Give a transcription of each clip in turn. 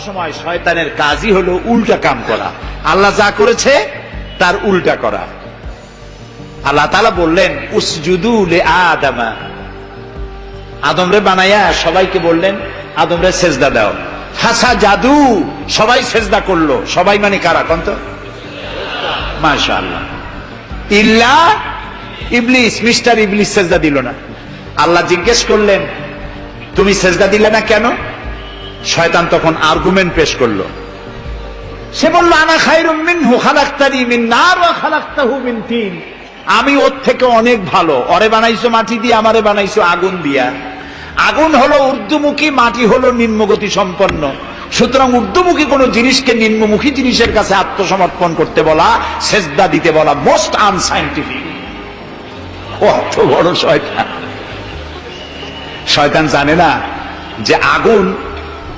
সময় শয়তানের কাজই হলো উল্টা কাম করা, আল্লাহ যা করেছে তার উল্টা করা। আল্লাহ তাআলা বললেন উসজুদু লিআদামা, আদমরে বানাইয়া সবাইকে বললেন আদমরে সেজদা দাও। ফাসাজাদু, সবাই সেজদা করলো। সবাই মানে কারা কোন তো? মাশাআল্লাহ। ইল্লা ইবলিস, মিস্টার ইবলিস সেজদা দিল না। আল্লাহ জিজ্ঞেস করলেন তুমি সেজদা দিলে না কেন? শয়তান তখন আর্গুমেন্ট পেশ করলো। সে বলল আনা খায়রুম মিনহু খালাকতানি মিন নার ওয়া খালাকতাহু মিন তিন, আমি ওর থেকে অনেক ভালো। ওরে বানাইছো মাটি দিয়ে, আমারে বানাইছো আগুন দিয়া। আগুন হলো ঊর্ধ্বমুখী, মাটি হলো নিম্নগতি সম্পন্ন। সুতরাং ঊর্ধ্বমুখী কোন জিনিসকে নিম্নমুখী জিনিসের কাছে আত্মসমর্পণ করতে বলা, সেজদা দিতে বলা মোস্ট আনসাইন্টিফিক। কত বড় শয়তান! শয়তান জানে না যে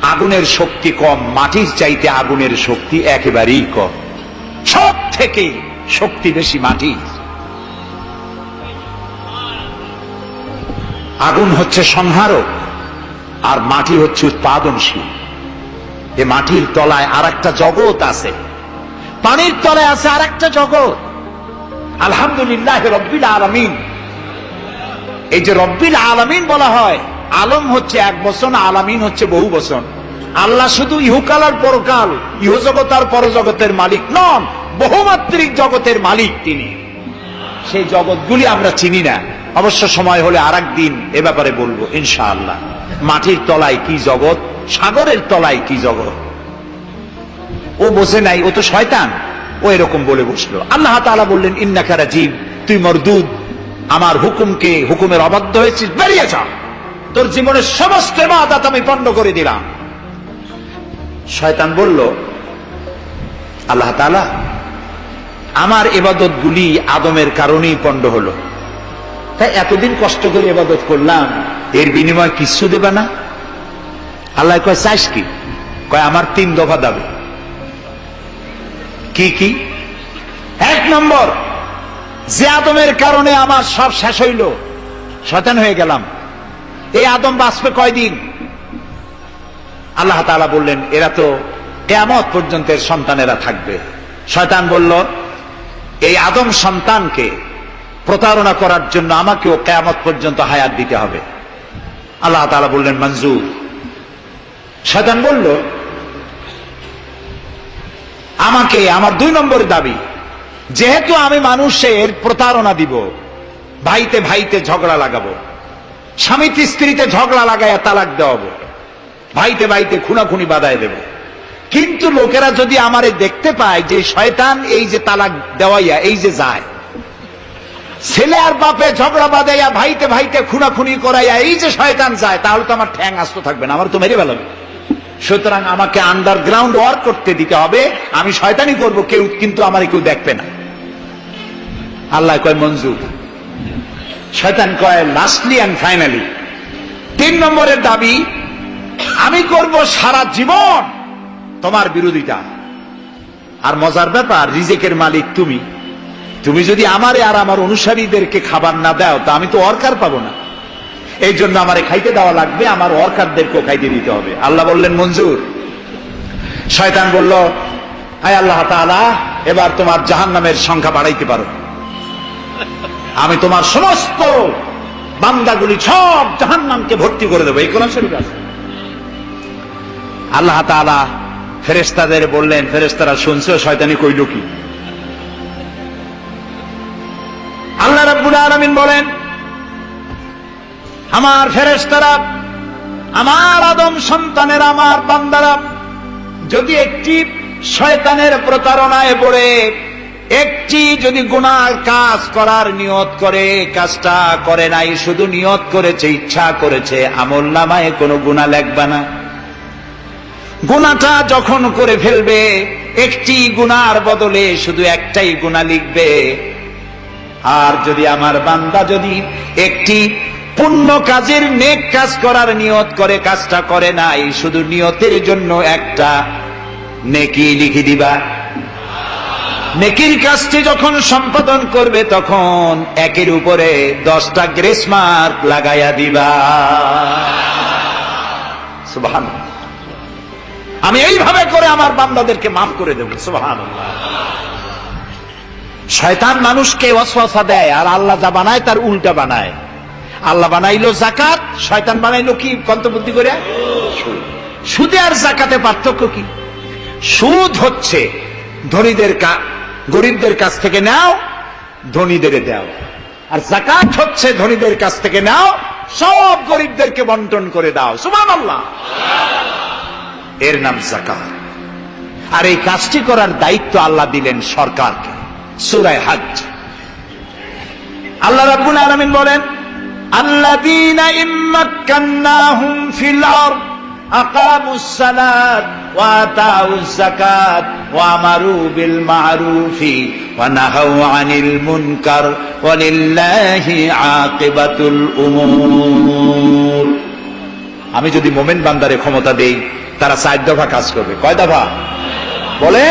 আগুনের শক্তি কম, মাটির চাইতে আগুনের শক্তি একেবারেই কম। সব থেকে শক্তি বেশি মাটি। আগুন হচ্ছে সংহারক আর মাটি হচ্ছে উৎপাদনশীল। এই মাটির তলায় আর একটা জগৎ আছে, পানির তলায় আছে আর একটা জগৎ। আলহামদুলিল্লাহ রব্বিল আলামিন। এই যে রব্বিল আলামিন বলা হয়, আলম হচ্ছে এক বচন, আলামিন হচ্ছে বহু বচন। আল্লাহ শুধু ইহকাল আর পরকাল, ইহজগৎ আর পরজগতের মালিক নন, বহুমাত্রিক জগতের মালিক তিনি। সেই জগৎগুলি আমরা চিনি না। অবশ্য সময় হলে আরেকদিন এ ব্যাপারে বলবো ইনশাআল্লাহ। মাটির তলায় কি জগৎ, সাগরের তলায় কি জগৎ, ও বোঝে নাই। ও তো শয়তান, ও এরকম বলে বসলো। আল্লাহ তাআলা বললেন ইন্নাকা রাজিম, তুই মরদুদ, আমার হুকুমের অবাধ্য হয়েছিস, বেরিয়ে যা, তোর জীবনের সমস্ত ইবাদত আমি পণ্ড করে দিলাম। শয়তান বলল আল্লাহ তাআলা, আমার ইবাদত গুলি আদমের কারণেই পণ্ড হলো, তাই এতদিন কষ্ট করে ইবাদত করলাম, এর বিনিময় কিছু দেবে না? আল্লাহ কয় চাইস কি? কয় আমার 3 দফা দাবি। কি কি? 1 নম্বর, যে আদমের কারণে আমার সব শেষ হইল, শয়তান হয়ে গেলাম, এই আদম বাঁচবে কয়দিন? আল্লাহ তাআলা বললেন এরা তো কিয়ামত পর্যন্ত সন্তানেরা থাকবে। শয়তান বলল এই আদম সন্তানকে প্রতারণা করার জন্য আমাকেও কিয়ামত পর্যন্ত হায়াত দিতে হবে। আল্লাহ তাআলা বললেন মঞ্জুর। শয়তান বলল আমাকে আমার 2 নম্বরের দাবি, যেহেতু আমি মানুষের প্রতারণা দিব, ভাইতে ভাইতে ঝগড়া লাগাবো, স্বামীতে স্ত্রীতে ঝগড়া লাগাইয়া তালাক দেওয়াবো, ভাইতে ভাইতে খুনাখুনি বাধায় দেব, কিন্তু লোকেরা যদি আমারে দেখতে পায় যে শয়তান এই যে তালাক দেওয়াইয়া এই যে যায়, ছেলে আর বাপে ঝগড়া বাঁধাইয়া ভাইতে ভাইতে খুনাখুনি করাইয়া এই যে শয়তান যায়, তাহলে তো আমার ঠ্যাং আস্ত থাকবে না, আমার তো মেরে ফেলাবে। সুতরাং আমাকে আন্ডারগ্রাউন্ড ওয়ার্ক করতে দিতে হবে, আমি শয়তানি করব, কিন্তু আমারে কেউ দেখবে না। আল্লাহ কয় মঞ্জুর। শয়তান কয় লাস্টলি এন্ড ফাইনালি 3 নম্বরের দাবি, আমি করব সারা জীবন তোমার বিরোধিতা। আর মজার ব্যাপার, রিজিকের মালিক তুমি, তুমি যদি আমারে আর আমার অনুসারীদেরকে খাবার না দাও তা আমি তো ওয়ার্কার পাবো না, এই জন্য আমারে খাইতে দেওয়া লাগবে, আমার ওয়ার্কারদেরকেও খাইতে দিতে হবে। আল্লাহ বললেন মঞ্জুর। শয়তান বলল হায় আল্লাহ তাআলা, এবার তোমার জাহান্নামের সংখ্যা বাড়াইতে পারো, আমি তোমার সমস্ত বান্দাগুলি সব জাহান্নামকে ভর্তি করে দেবো। এই কোরআন শরীফে আছে। আল্লাহ তাআলা ফেরেশতাদের বললেন, ফেরেশতারা শুনছে শয়তানি কইল কি? আল্লাহ রাব্বুল আলামিন বলেন আমার ফেরেশতারা, আমার আদম সন্তানের, আমার বান্দারা যদি একটি শয়তানের প্রতারণায় পড়ে একটি যদি গুনাহ কাজ করার নিয়ত করে, কাজটা করে নাই, শুধু নিয়ত করেছে, ইচ্ছা করেছে, আমলনামায় কোনো গুনাহ লিখবে না। গুনাহটা যখন করে ফেলবে, একটি গুনার বদলে শুধু একটাই গুনাহ লিখবে। আর যদি আমার বান্দা যদি একটি পুণ্য কাজের, নেক কাজ করার নিয়ত করে, কাজটা করে নাই, শুধু নিয়তের জন্য একটা নেকি লিখে দিবা। নেকির কাজটি যখন সম্পাদন করবে তখন একের উপরে 10টা গ্রেস মার্ক লাগাইয়া দিবা। সুবহানাল্লাহ। আমি এইভাবে করে আমার বান্দাদেরকে মাফ করে দেব। সুবহানাল্লাহ। শয়তান মানুষকে ওয়াসওয়াসা দেয়, আর আল্লাহ যা বানায় তার উল্টা বানায়। আল্লাহ বানাইলো জাকাত, শয়তান বানাইলো কি কন্তবুদ্ধি করে? সুদে আর জাকাতে পার্থক্য কি? সুদ হচ্ছে ধনীদের গরিবদের কাছ থেকে নাও, ধনীদের দাও, আর জাকাত হচ্ছে ধনীদের কাছ থেকে নাও, সব গরিবদেরকে বন্টন করে দাও। সুবহানাল্লাহ। এর নাম যাকাত। আর এই কাজটি করার দায়িত্ব আল্লাহ দিলেন সরকারকে। সূরা হজ আল্লাহ রাব্বুল আলামিন বলেন, আল্লাযীনা ইম্মাক্কান্নাহুম ফিল আরদ আকামুস সালাত ওয়া আতাউজ যাকাত ওয়া আমারু বিল মা'রুফি ওয়া নাহাউ আনিল মুনকার ওয়া লিল্লাহি আকিবাতুল উমুর। আমি যদি মুমিন বান্দারে ক্ষমতা দেই, তারা 4 দফা কাজ করবে। কয় দফা বলে?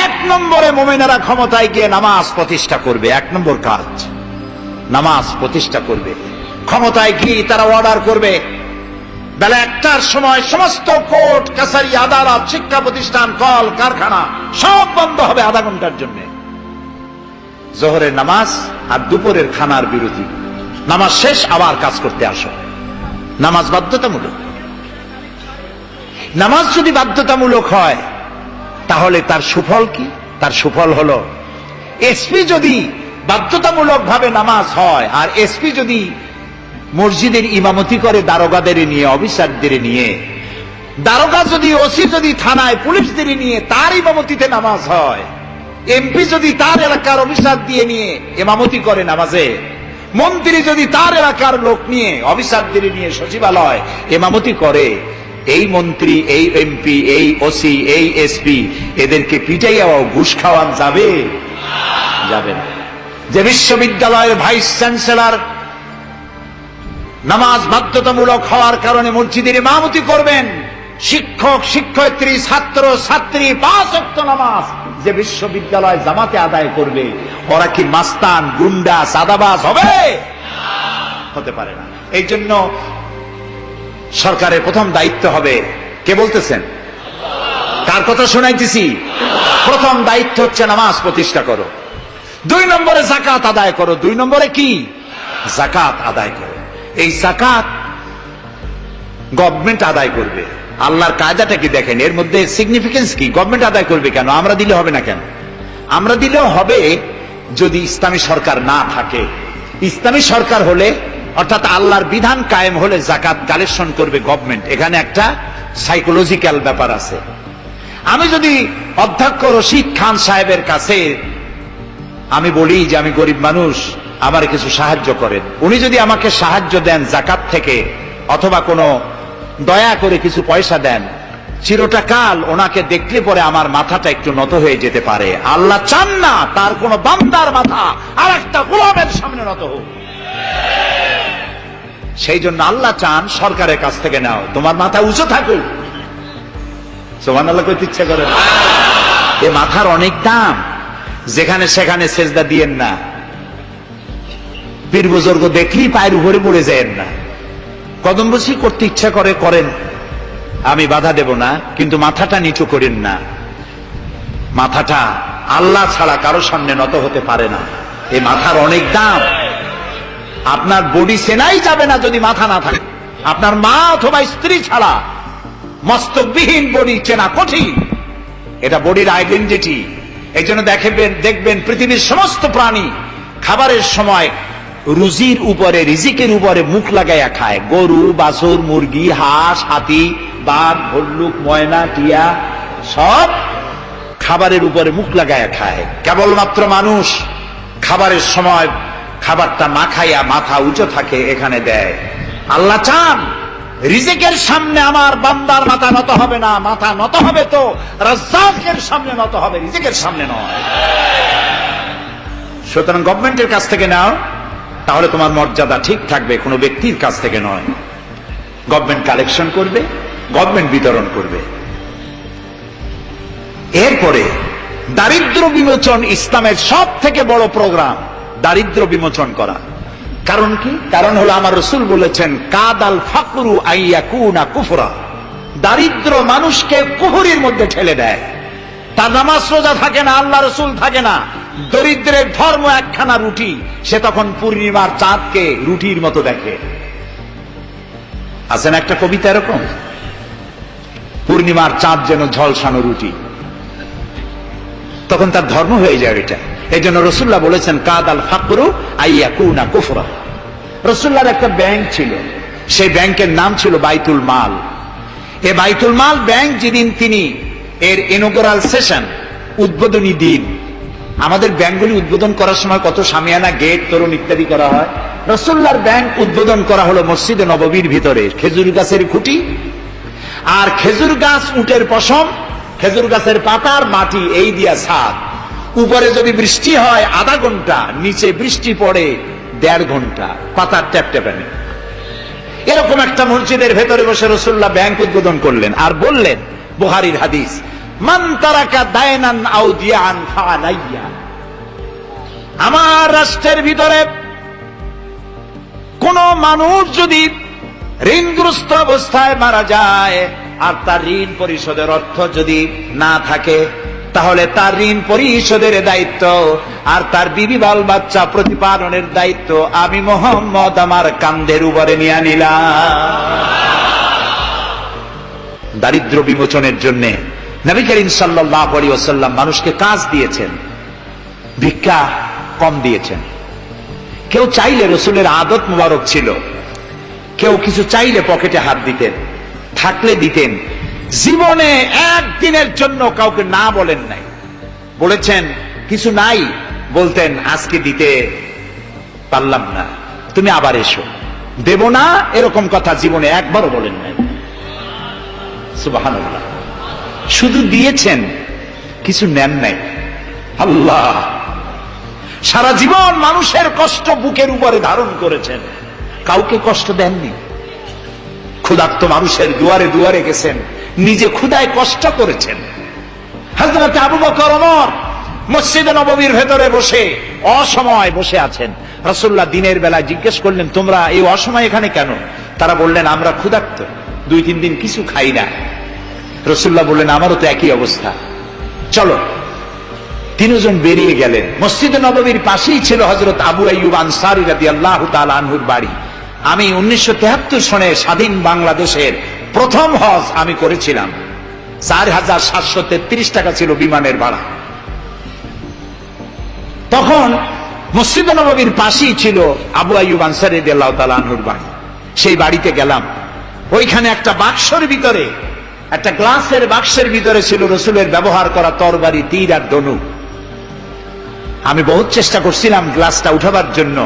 1 নম্বরে মুমিনেরা ক্ষমতায় গিয়ে নামাজ প্রতিষ্ঠা করবে। 1 নম্বর কাজ নামাজ প্রতিষ্ঠা করবে। ক্ষমতায় গিয়ে তারা অর্ডার করবে, বেলা 1টার সময় সমস্ত কোর্ট কাছারি আদালত শিক্ষা প্রতিষ্ঠান কল কারখানা সব বন্ধ হবে আধা ঘন্টার জন্য। জোহরের নামাজ আর দুপুরের খানার বিরতি। নামাজ শেষ, আবার কাজ করতে আসো। নামাজ বাধ্যতামূলক। নামাজ যদি বাধ্যতামূলক হয় তাহলে তার সুফল কি? তার সুফল হলো, এসপি যদি বাধ্যতামূলক ভাবে নামাজ হয়, আর এসপি যদি মসজিদের ইমামতি করে দারোগাদের নিয়ে, অফিসারদের নিয়ে, দারোগা যদি, ওসি যদি থানায় পুলিশদের নিয়ে তার ইমামতিতে নামাজ হয়, এমপি যদি তার এলাকার অফিসার দিয়ে নিয়ে ইমামতি করে নামাজে, মন্ত্রী যদি তার এলাকার লোক নিয়ে অফিসারদের নিয়ে সচিবালয় ইমামতি করে, এই মন্ত্রী, এই এমপি, এই ওসি, এই এসপি এদেরকে পিটাইয়াও ঘুষ খাওয়ান যাবে? যাবে না। যে বিশ্ববিদ্যালয়ের ভাইস চ্যান্সেলর নামাজ বাধ্যতামূলক হওয়ার কারণে মসজিদের ইমামতি করবেন, শিক্ষক, শিক্ষয়িত্রী, ছাত্র, ছাত্রী 5 ওয়াক্ত নামাজ যে বিশ্ববিদ্যালয় জামাতে আদায় করবে, ওরা কি মাস্তান, গুন্ডা, সাদাবাজ হবে? হতে পারে না। এই জন্য সরকারের প্রথম দায়িত্ব হবে, কে বলতেছেন? কার কথা শোনাইতেছি? প্রথম দায়িত্ব হচ্ছে নামাজ প্রতিষ্ঠা করো। 2 নম্বরে যাকাত আদায় করো। 2 নম্বরে কি? যাকাত আদায় করো। এই যাকাত গভর্নমেন্ট আদায় করবে। আল্লাহর কায়দাটা কি দেখেন, এর মধ্যে সিগনিফিকেন্স কি? গভর্নমেন্ট আদায় করবে কেন? আমরা দিলে হবে না কেন? আমরা দিলেও হবে যদি ইসলামী সরকার না থাকে। ইসলামী সরকার হলে, অর্থাৎ আল্লাহর বিধান কায়েম হলে যাকাত কালেকশন করবে গভর্নমেন্ট। এখানে একটা সাইকোলজিক্যাল ব্যাপার আছে। আমি যদি অধ্যক্ষ রশিদ খান সাহেবের কাছে আমি বলি যে আমি গরিব মানুষ, আমার কিছু সাহায্য করেন, উনি যদি আমাকে সাহায্য দেন যাকাত থেকে, অথবা কোনো দয়া করে কিছু পয়সা দেন, চিরটা কাল ওনাকে দেখলে পরে আমার মাথাটা একটু নত হয়ে যেতে পারে। আল্লাহ চান না তার কোন বান্দার মাথা আর একটা গোলামের সামনে নত হোক। সেই জন্য আল্লাহ চান সরকারের কাছ থেকে নাও, তোমার মাথা উঁচু থাকুক। সুবহানাল্লাহ কইতে ইচ্ছা করে? এ মাথার অনেক দাম। যেখানে সেখানে সেজদা দিয়েন না। পীর বুজুর্গ দেখলেই পায়ের উপরে পড়ে যায়েন না। কদম বসি করতে ইচ্ছা করে করেন, আমি বাধা দেব না, কিন্তু মাথাটা নিচু করেন না। মাথাটা আল্লাহ ছাড়া কারো সামনে নত হতে পারে না। এই মাথার অনেক দাম। আপনার বডি সেনাই যাবে না যদি মাথা না থাকে। আপনার মা অথবা স্ত্রী ছাড়া মস্তকবিহীন বডি চেনা কঠিন। এটা বডির আইডেন্টিটি। এই জন্য দেখবেন পৃথিবীর সমস্ত প্রাণী খাবারের সময় রুজির উপরে, রিজিকের উপরে মুখ লাগাইয়া খায়। গরু, বাছুর, মুরগি, হাঁস, হাতি, বাঘ, ভল্লুক, ময়না, টিয়া সব খাবারের উপরে মুখ লাগাইয়া খায়। কেবলমাত্র মানুষ খাবারের সময় খাবারটা না খাইয়া মাথা উঁচু থাকে, এখানে দেয়। আল্লাহ চান রিজিকের সামনে আমার বান্দার মাথা নত হবে না। মাথা নত হবে তো রাজ্জাকের সামনে নত হবে, রিজিকের সামনে নয়। সুতরাং গভর্নমেন্টের কাছ থেকে নাও, তাহলে তোমার মর্যাদা ঠিক থাকবে, কোনো ব্যক্তির কাছ থেকে নয়। গভর্নমেন্ট কালেকশন করবে, গভর্নমেন্ট বিতরণ করবে। এরপরে দারিদ্র বিমোচন ইসলামের সব থেকে বড় প্রোগ্রাম, দারিদ্র বিমোচন করা। কারণ কি? কারণ হলো আমার রাসূল বলেছেন, কাদাল ফাকরু আইয়াকুনা কুফরা। দারিদ্র মানুষকে কুহুরির মধ্যে ঠেলে দেয়। তার নামাজ রোজা থাকে না, আল্লাহ রসুল থাকে না, দরিদ্রের ধর্ম একখানা রুটি, সে তখন পূর্ণিমার চাঁদকে রুটির মতো দেখে। আছে না একটা কবিতা এরকম, পূর্ণিমার চাঁদ যেন ঝলসানো রুটি, তখন তার ধর্ম হয়ে যায় এটা। এই জন্য রসুল্লাহ বলেছেন কাদাল ফাকরু আইয়াকুনা কুফরা। রসুল্লাহর একটা ব্যাংক ছিল, সেই ব্যাংকের নাম ছিল বাইতুল মাল। এই বাইতুল মাল ব্যাংক যেদিন তিনি এর ইনগুরাল সেশন, উদ্বোধনী দিন, আমাদের ব্যাংকগুলি উদ্বোধন করার সময় কত শামিয়ানা, গেট, তোরণ ইত্যাদি করা হয়। রসুল্লাহর ব্যাংক উদ্বোধন করা হলো মসজিদে নববীর ভিতরে, খেজুর গাছের খুঁটি আর খেজুর গাছ, উটের পশম, খেজুর গাছের পাতার মাটি, এই দিয়া ছাদ। উপরে যদি বৃষ্টি হয় আধা ঘন্টা, নিচে বৃষ্টি পড়ে 1.5 ঘন্টা, পাতার ট্যাপ ট্যাপানি। এরকম একটা মসজিদের ভেতরে বসে রসুল্লাহ ব্যাংক উদ্বোধন করলেন আর বললেন, বুখারীর হাদিস, মান তারাকা দায়নান আও দিয়ান ফালাইয়া। আমার রাষ্ট্রের ভিতরে কোন মানুষ যদি ঋণগ্রস্ত অবস্থায় মারা যায় আর তার ঋণ পরিশোধের অর্থ যদি না থাকে, তাহলে তার ঋণ পরিশোধের দায়িত্ব আর তার বিবি বাল বাচ্চা প্রতিপালনের দায়িত্ব আমি মুহাম্মদ আমার কাঁধের উপরে নিয়ে নিলাম। দারিদ্র বিমোচনের জন্য নবী করিম সাল্লাল্লাহু আলাইহি ওয়াসাল্লাম মানুষকে কাজ দিয়েছেন, ভিক্ষা কম দিয়েছেন। কেউ চাইলে, রসুলের আদত মুবারক ছিল, কেউ কিছু চাইলে পকেটে হাত দিতেন, থাকলে দিতেন। জীবনে একদিনের জন্য কাউকে না বলেন নাই। বলেছেন কিছু নাই, বলতেন আজকে দিতে পারলাম না, তুমি আবার এসো, দেব না, এরকম কথা জীবনে একবারও বলেন নাই। সুবহানাল্লাহ। শুধু দিয়েছেন, কিছু নেন নাই। আল্লাহ, সারা জীবন মানুষের কষ্ট বুকের উপরে ধারণ করেছেন, কাউকে কষ্ট দেননি। ক্ষুধার্ত মানুষের দুয়ারে দুয়ারে গেছেন, নিজে ক্ষুধায় কষ্ট করেছেন। হযরত আবু বকর ওমর মসজিদে নববীর ভেতরে বসে অসময় বসে আছেন। রাসূলুল্লাহ দিনের বেলায় জিজ্ঞেস করলেন, তোমরা এই অসময় এখানে কেন? তারা বললেন, আমরা ক্ষুধার্ত, 2-3 দিন কিছু খাই না। রাসূলুল্লাহ বললেন, আমারও তো একই অবস্থা, চলো। 3 জন বেরিয়ে গেলেন। মসজিদে নববীর পাশেই ছিল হযরত আবু আইয়ুব আনসারী রাদিয়াল্লাহু তাআলা আনহুর বাড়ি। আমি 1973 সনে স্বাধীন বাংলাদেশের প্রথম হজ আমি করেছিলাম। 4733 টাকা ছিল বিমানের ভাড়া। তখন মসজিদে নববীর পাশেই ছিল আবু আইয়ুব আনসারী রাদিয়াল্লাহু তাআলা আনহুর বাড়ি। সেই বাড়িতে গেলাম, ওইখানে একটা বাক্সের ভিতরে, একটা গ্লাসের বাক্সের ভিতরে ছিল রসুলের ব্যবহার করা তরবারি, তীর আর ধনুক। আমি বহুত চেষ্টা করছিলাম গ্লাসটা উঠাবার জন্য,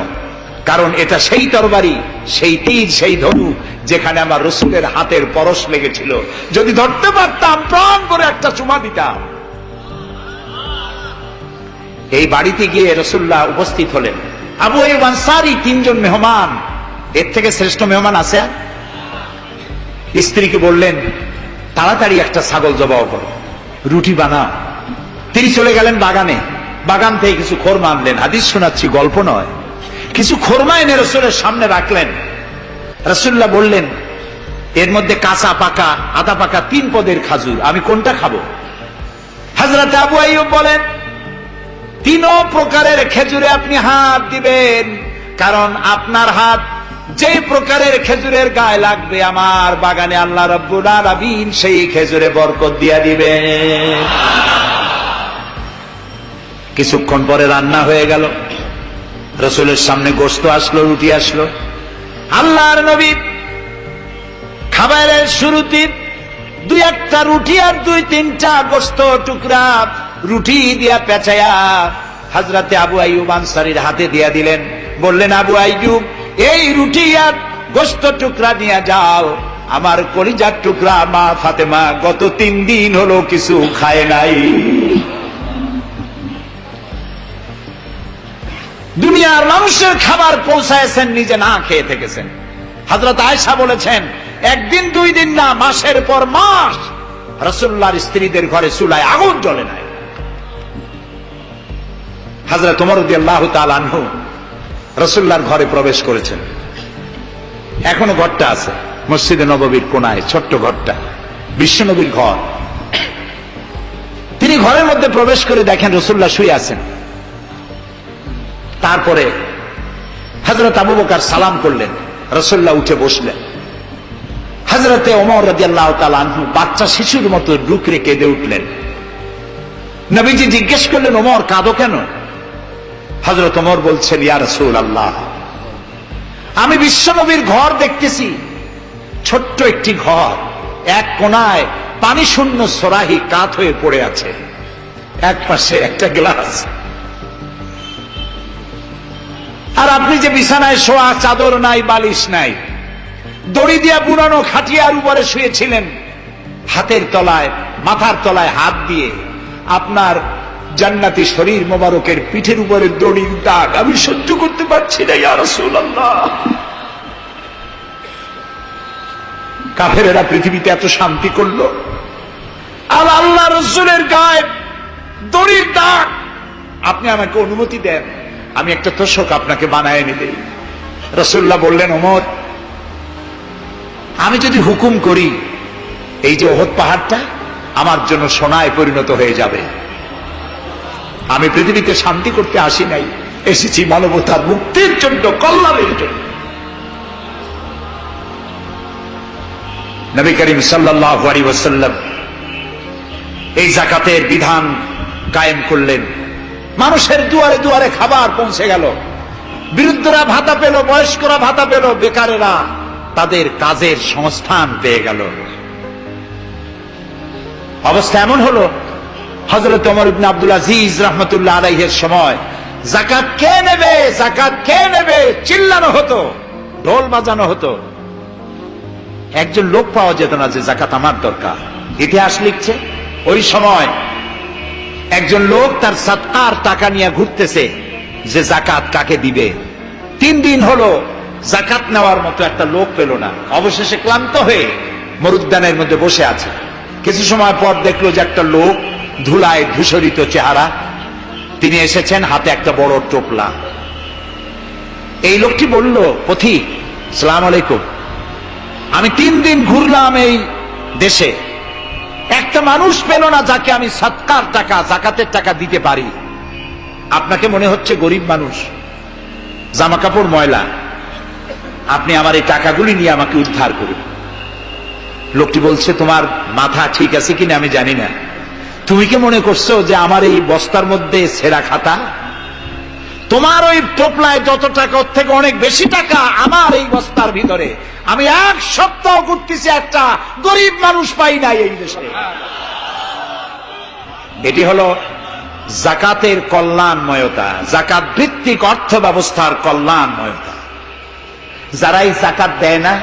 কারণ এটা সেই তরবারি, সেই তীর, সেই ধনুক যেখানে আমার রসুলের হাতের পরশ লেগেছিল। যদি ধরতে পারতাম প্রাণ করে একটা চুমা দিতাম। এই বাড়িতে গিয়ে রসুল্লাহ উপস্থিত হলেন। আবু আইয়ুব আনসারী 3 জন মেহমান, এর থেকে শ্রেষ্ঠ মেহমান আছে? স্ত্রীকে বললেন, তাড়াতাড়ি একটা ছাগল জবাই করো, রুটি বানাও। তিনি চলে গেলেন বাগানে, বাগান থেকে কিছু খোরমা আনলেন। হাদিস শোনাচ্ছি, গল্প নয়। কিছু খোরমা এনে রসুলের সামনে রাখলেন। রাসূলুল্লাহ বললেন, এর মধ্যে কাঁচা পাকা, আধা পাকা 3 পদের খাজুর, আমি কোনটা খাবো? হযরত আবু আইয়ুব বলেন, 3 প্রকারের খেজুরে আপনি হাত দিবেন, কারণ আপনার হাত যে প্রকারের খেজুরের গায়ে লাগবে আমার বাগানে আল্লাহ রাব্বুল আলামিন সেই খেজুরে বরকত দিয়া দিবেন। কিছুক্ষণ পরে রান্না হয়ে গেল, রসুলের সামনে গোশত আসলো, রুটি আসলো। আল্লাহর নবী খাবারের শুরুতে 2-1টা রুটি আর 2-3টা গোশত টুকরা রুটি দিয়া পেঁচায়া হযরতে আবু আইয়ুব আনসারীর হাতে দিয়া দিলেন। বললেন, আবু আইয়ুব, এই রুটি আর গোশত টুকরা নিয়ে যাও, আমার কলিজার টুকরা মা ফাতেমা গত 3 দিন হলো কিছু খায় নাই। দুনিয়ার মানুষের খাবার পৌঁছায়ছেন, নিজে না খেয়ে থেকেছেন। হযরত আয়েশা বলেছেন, 1 দিন 2 দিন না, মাসের পর মাস রাসূলুল্লাহর স্ত্রীদের ঘরে চুলায় আগুন জ্বলে নাই। হযরত ওমর রাদিয়াল্লাহু তাআলা আনহু রাসূলুল্লাহর ঘরে প্রবেশ করেছেন। এখনো ঘরটা আছে, মসজিদে নববীর কোনায় ছোট্ট ঘরটা। বিশ্বনবীর ঘর। তিনি ঘরের মধ্যে প্রবেশ করে দেখেন রাসূলুল্লাহ শুয়ে আছেন। তারপরে হযরত আবু বকর সালাম করলেন, রাসূলুল্লাহ উঠে বসলেন। হযরতে ওমর রাদিয়াল্লাহু তাআলা আনহু বাচ্চা শিশুর মতো ডুকরে কেঁদে উঠলেন। নবীজি জিজ্ঞেস করলেন, ওমর কাঁদো কেন? হযরত ওমর বলছেন, ইয়া রাসূলুল্লাহ, আমি বিশ্বনবীর ঘর দেখতেছি, ছোট্ট একটি ঘর, এক কোণায় পানি শূন্য সরাহি কাত হয়ে পড়ে আছে, এক পাশে একটা গ্লাস, আর আপনি যে বিছানায় শোয়া, চাদর নাই, বালিশ নাই, দড়ি দিয়া বুনানো খাটিয়ার উপরে শুয়েছিলেন, হাতের তলায়, মাথার তলায় হাত দিয়ে আপনার জান্নাতি শরীর মোবারকের পিঠের উপরে দড়ির দাগ আমি সহ্য করতে পারছি না ইয়া রাসূলুল্লাহ। কাফেরেরা পৃথিবীতে এত শান্তি করলো, আর আল্লাহ রাসূলের গায়ে দড়ির দাগ, আপনি আমাকে অনুমতি দেন, আমি একটা তোষক আপনাকে বানায় এনে দেই। রাসূলুল্লাহ বললেন, ওমর, আমি যদি হুকুম করি, এই যে উহুদ পাহাড়টা আমার জন্য সোনায় পরিণত হয়ে যাবে। আমি পৃথিবীতে শান্তি করতে আসি নাই, এসেছি মানবতার মুক্তির জন্য, কল্যাণের জন্য। নবী করিম সাল্লাল্লাহু আলাইহি ওয়াসাল্লাম এই যাকাতের বিধান কায়েম করলেন। মানুষের দুয়ারে দুয়ারে খাবার পৌঁছে গেল, বৃদ্ধরা ভাতা পেল, বয়স্করা ভাতা পেল, বেকারেরা তাদের কাজের সংস্থান পেয়ে গেল। অবস্থা এমন হলো, হযরত ওমর ইবনে আব্দুল আজিজ রাহমাতুল্লাহ আলাইহির সময় যাকাত কে নেবে, যাকাত কে নেবে চিল্লানো হতো, ঢোল বাজানো হতো। একজন লোক পাওয়া যেত না যে যাকাত আমার দরকার। ইতিহাস লিখছে, ওই সময় একজন লোক তার সাদকার টাকা নিয়ে ঘুরতেছে যে যাকাত কাকে দিবে। 3 দিন হলো যাকাত নেওয়ার মতো একটা লোক পেল না। অবশেষে ক্লান্ত হয়ে মরুদ্যানের মধ্যে বসে আছে। কিছু সময় পর দেখলো যে একটা লোক, ধুলায় ধূসরিত চেহারা, তিনি এসেছেন, হাতে একটা বড় টোপলা। এই লোকটি বলল, পথিক, সালাম আলাইকুম, আমি 3 দিন ঘুরলাম এই দেশে, একটা মানুষ পেল না যাকে আমি সাদকার টাকা, যাকাতের টাকা দিতে পারি। আপনাকে মনে হচ্ছে গরিব মানুষ, জামা কাপড় ময়লা, আপনি আমার এই টাকাগুলি নিয়ে আমাকে উদ্ধার করুন। লোকটি বলছে, তোমার মাথা ঠিক আছে কিনা আমি জানি না, তুমি কি মনে করছো যে আমার এই বস্তার মধ্যে ছেঁড়া খাতা? তোমার ওই টোপলায় যত টাকা, ওর থেকে অনেক বেশি টাকা আমার এই বস্তার ভিতরে। আমি 1 সপ্তাহ ঘুরতেছি, একটা গরিব মানুষ পাই নাই এই দেশে। এটি হলো যাকাতের কল্যাণময়তা, যাকাত ভিত্তিক অর্থ ব্যবস্থার কল্যাণময়তা। যারাই যাকাত দেয় না,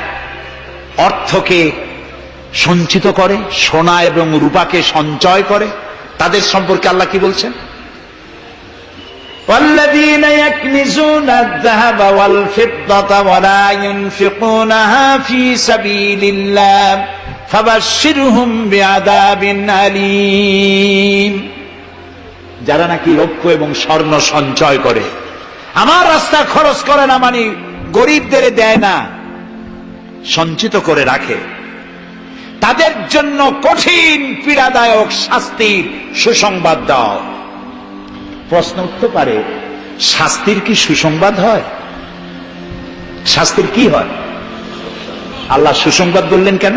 অর্থকে সঞ্চিত করে, সোনা এবং রূপাকে সঞ্চয় করে, তাদের সম্পর্কে আল্লাহ কি বলছেন? والذين يكنزون الذهب والفضة ولا ينفقونها في سبيل الله فبشرهم بعذاب أليم। যারা নাকি রৌপ্য এবং স্বর্ণ সঞ্চয় করে, আমার রাস্তা খরচ করে না, মানে গরিবদের দেয় না, সঞ্চিত করে রাখে, তাদের জন্য কঠিন পীড়াদায়ক শাস্তির সুসংবাদ দাও। প্রশ্ন উঠতে পারে, শাস্তির কি সুসংবাদ হয়? শাস্তির কি হয়? আল্লাহ সুসংবাদ বললেন কেন?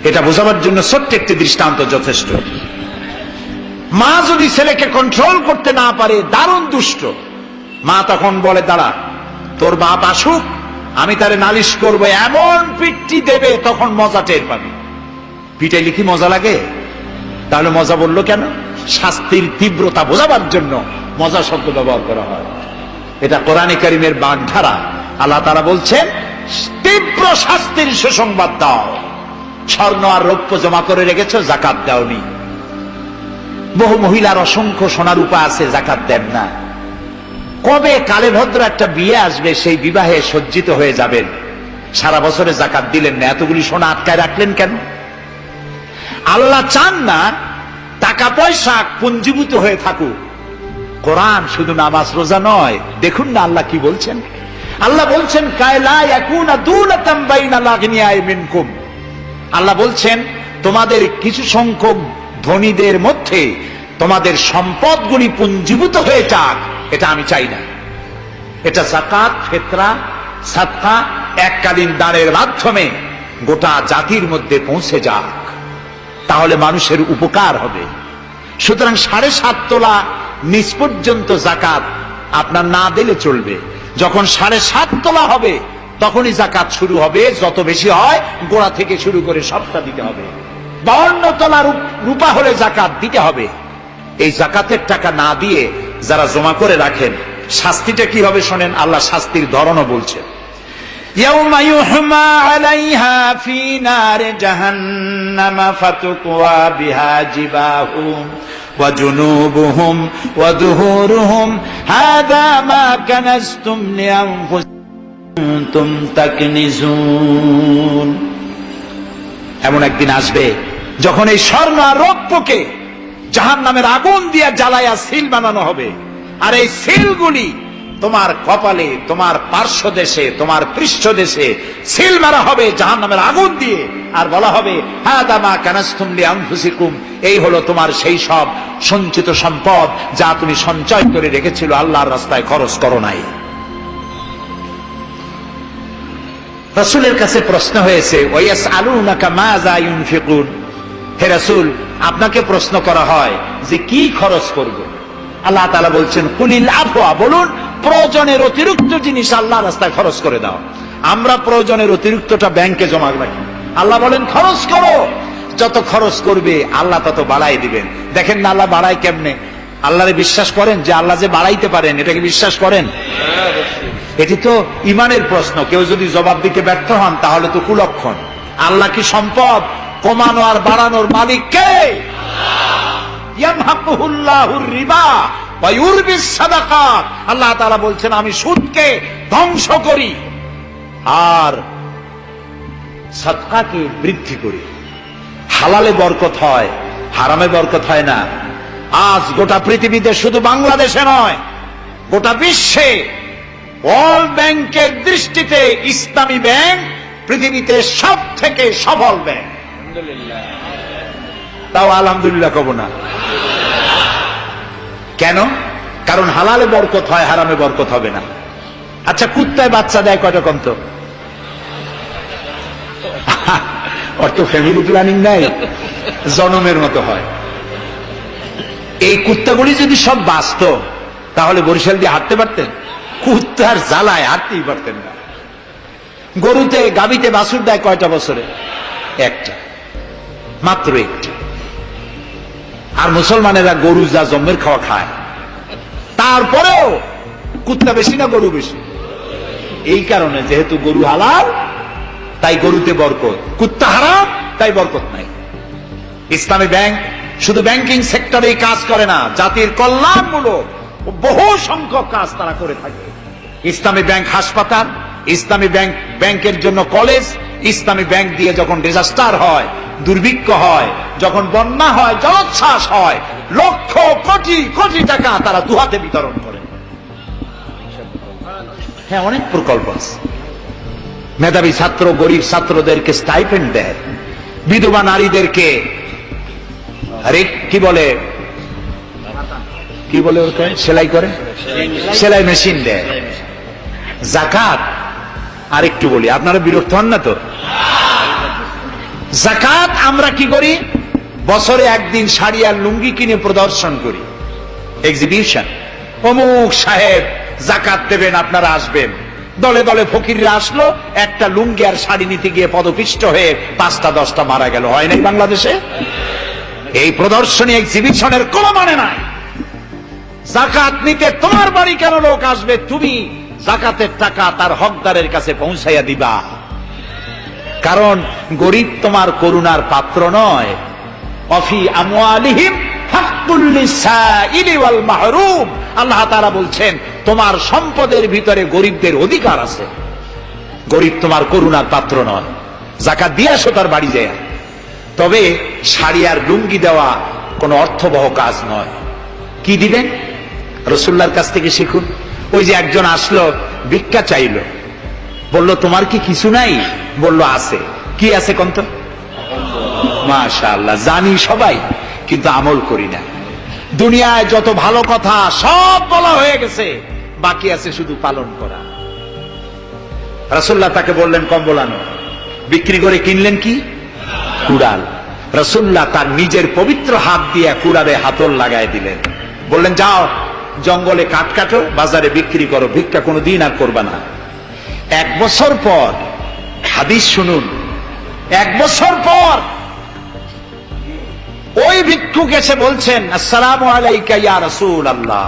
এটা বোঝাবার জন্য ছোট্ট একটি দৃষ্টান্ত যথেষ্ট। মা যদি ছেলেকে কন্ট্রোল করতে না পারে, দারুণ দুষ্ট, মা তখন বলে, দাঁড়া, তোর বাপ আসুক, আমি তারে নালিশ করবো, এমন পিটটি দেবে তখন মজা টের পাবি। পিটাইলে কি মজা লাগে? তাহলে মজা বললো কেন? শাস্তির তীব্রতা বোঝাবার জন্য মজা শব্দ ব্যবহার করা হয়। এটা কোরআনে কারীমের বাগধারা। আল্লাহ তাআলা বলছেন, তীব্র শাস্তির সুসংবাদ দাও। স্বর্ণ আর রৌপ্য জমা করে রেখেছ, যাকাত দাওনি। বহু মহিলার অসংখ্য সোনা রূপা আছে, যাকাত দেন না। কবে কালে ভদ্র একটা বিয়ে আসবে, সেই বিবাহে সজ্জিত হয়ে যাবেন, সারা বছরে যাকাত দিলেন না, এতগুলি সোনা আটকায় রাখলেন কেন? আল্লাহ চান না টাকা পয়সা পুঞ্জীভূত হয়ে থাকুক। কোরআন শুধু নামাজ রোজা নয়, দেখুন না আল্লাহ কি বলছেন। আল্লাহ বলছেন, কায়লা ইয়াকুনা দুলাতাম বাইনাল আগনিয়াই মিনকুম। আল্লাহ বলছেন, তোমাদের কিছু সংখ্যক ধনীদের মধ্যে তোমাদের সম্পদগুলি পুঞ্জীভূত হয়ে যাক, এটা আমি চাই না। এটা যাকাত, ফিতরা, সাদকা এককালীন দানের মাধ্যমে গোটা জাতির মধ্যে পৌঁছে যাক, তাহলে মানুষের উপকার হবে। সুতরাং 7.5 তোলা নিচ পর্যন্ত যাকাত আপনার না দিলে চলবে। যখন 7.5 তোলা হবে তখনই যাকাত শুরু হবে। যত বেশি হয় গোড়া থেকে শুরু করে সবটা দিতে হবে। 52 তোলা রূপা হলে যাকাত দিতে হবে। এই যাকাতের টাকা না দিয়ে যারা জমা করে রাখেন, শাস্তিটা কি হবে শোনেন। আল্লাহ শাস্তির ধরনও বলছেন, ইয়াউমা ইউহমা আলাইহা ফি নারে জাহান্নাম ফাতুকওয়া বিহা জিবাহুম ওয়া জুনুবুহুম ওয়া যুহুরুহুম হাযা মা কানাজতুম লিআনফুসিকুম তাকনিজুন। এমন একদিন আসবে যখন এই স্বর্ণ আর রৌপ্যকে জাহান্নামের আগুন দিয়ে জ্বালায়া সিল বানানো হবে, আর এই সিলগুলি তোমার কপালে, তোমার পার্শ্বদেশে, তোমার পৃষ্ঠদেশে সিল মারা হবে জাহান্নামের আগুন দিয়ে, আর বলা হবে হাযা মা কানাজতুম লিআনফুসিকুম, এই হলো তোমার সেই সব সঞ্চিত সম্পদ যা তুমি সঞ্চয় করে রেখেছিল, আল্লাহর রাস্তায় খরচ করো নাই। রাসূলের কাছে প্রশ্ন হয়েছে, ওয়ায়াসআলুনাকা মাযা ইউনফিকুন, হে রাসূল আপনাকে প্রশ্ন করা হয় যে কি খরচ করব। আল্লাহ তাআলা বলছেন কুলিল আফওয়া, বলুন প্রয়োজনের অতিরিক্ত জিনিস আল্লাহর রাস্তায় খরচ করে দাও। আমরা প্রয়োজনের অতিরিক্তটা ব্যাংকে জমা রাখি, আল্লাহ বলেন খরচ করো। যত খরচ করবে আল্লাহ তত বাড়াই দিবেন। দেখেন না আল্লাহ বাড়ায় কেমনে। আল্লাহরে বিশ্বাস করেন যে আল্লাহ যে বাড়াইতে পারেন, এটাকে বিশ্বাস করেন? এটি তো ইমানের প্রশ্ন। কেউ যদি জবাব দিতে ব্যর্থ হন তাহলে তো কুলক্ষণ। আল্লাহ কি সম্পদ কমানো আর বাড়ানোর মালিক কে? ইয়ামহাকুহুল্লাহুর রিবা ওয়া ইউরবিস সাদাকাত। আল্লাহ তাআলা বলছেন আমি সুদকে ধ্বংস করি আর সাদকাকে বৃদ্ধি করি। হালালে বরকত হয়, হারামে বরকত হয় না। আজ গোটা পৃথিবীতে, শুধু বাংলাদেশে নয়, গোটা বিশ্বে ওয়ার্ল্ড ব্যাংকের দৃষ্টিতে ইসলামী ব্যাংক পৃথিবীতে সব থেকে সফল ব্যাংক। তাও আলহামদুলিল্লাহ কব না। কেন? কারণ হালালে বরকত হয়, হারামে বরকত হবে না। আচ্ছা, কুত্তায় বাচ্চা দেয় কয়টা কম তো? ওর তো ফ্যামিলি প্ল্যানিং নাই, জনমের মতো হয়। এই কুত্তাগুলি যদি সব বাঁচত তাহলে বরিশাল দিয়ে হাঁটতে পারতেন? কুত্তার জ্বালায় হাঁটতেই পারতেন না। গরুতে, গাভীতে বাছুর দেয় কয়টা বছরে? একটা, মাত্র একটা। আর মুসলমানেরা গরু যা জন্মের খাওয়া খায়, তারপরেও কুত্তা বেশি না গরু বেশি? এই কারণে যেহেতু গরু হালাল তাই গরুতে বরকত, কুত্তা হারাম তাই বরকত নাই। ইসলামী ব্যাংক শুধু ব্যাংকিং সেক্টরেই কাজ করে না, জাতির কল্যাণমূলক বহু সংখ্যক কাজ তারা করে থাকে। ইসলামী ব্যাংক হাসপাতাল, ইসলামী ব্যাংক ব্যাংকের জন্য কলেজ, ইসলামী ব্যাংক দিয়ে যখন ডিজাস্টার হয়, দুর্ভিক্ষ হয়, যখন বন্যা হয়, জলোচ্ছ্বাস হয়, লক্ষ কোটি কোটি টাকা তারা দুহাতে বিতরণ করে। হ্যাঁ, অনেক প্রকল্প আছে। মেধাবী ছাত্র, গরিব ছাত্রদেরকে স্টাইপেন্ড দেয়, বিধবা নারীদেরকে কি বলে ওকে সেলাই করে, সেলাই মেশিন দেয়। যাকাত আর একটু বলি, আপনারা বিরক্ত হন না তো? যাকাত আমরা কি করি? বছরে একদিন শাড়ি আর লুঙ্গি কিনে প্রদর্শন করি, এক্সিবিশন। অমুক সাহেব যাকাত দেবেন, আপনারা আসবেন। দলে দলে ফকিররা আসলো, একটা লুঙ্গি আর শাড়ি নিতে গিয়ে পদপিষ্ট হয়ে 5টা 10টা মারা গেল। হয় নাই বাংলাদেশে? এই প্রদর্শনী, এক্সিবিশনের কোনো মানে নাই। যাকাত নিতে তোমার বাড়ি কেন লোক আসবে? তুমি যাকাতের টাকা তার হকদারের কাছে পৌঁছাইয়া দিবা। কারণ গরিব তোমার করুণার পাত্র নয়। অফি আমওয়ালিহিম হাক্কুল লিসাইলি ওয়াল মাহরুম। আল্লাহ তাআলা বলছেন তোমার সম্পদের ভিতরে গরিবদের অধিকার আছে। গরিব তোমার করুণার পাত্র নয়। যাকাত দিয়ে আসো তার বাড়ি যায়। তবে শাড়ি আর লুঙ্গি দেওয়া কোনো অর্থবহ কাজ নয়। কি দিবেন? রাসূলুল্লাহর কাছ থেকে শিখুন। ওই যে একজন আসলো, ভিক্ষা চাইলো, বলল তোমার কি কিছু নাই? বলল আছে। কি আছে কোন তো? মাশাআল্লাহ, জানি সবাই, কিন্তু আমল করি না। দুনিয়ায় যত ভালো কথা সব বলা হয়ে গেছে, বাকি আছে শুধু পালন করা। রাসূলুল্লাহ তাকে বললেন কম্বল আনো, বিক্রি করে কিনলেন কি? কুড়াল। রাসূলুল্লাহ তার নিজের পবিত্র হাত দিয়ে কুড়ালে হাতল লাগায় দিলেন, বললেন যাও জঙ্গলে কাঠ কাটো, বাজারে বিক্রি করো, ভিক্ষা কোনোদিন আর করবা না। 1 বছর পর, হাদিস শুনুন, 1 বছর পর ওই ভিক্ষুক এসে বলছেন আসসালামু আলাইকা ইয়া রাসূলুল্লাহ,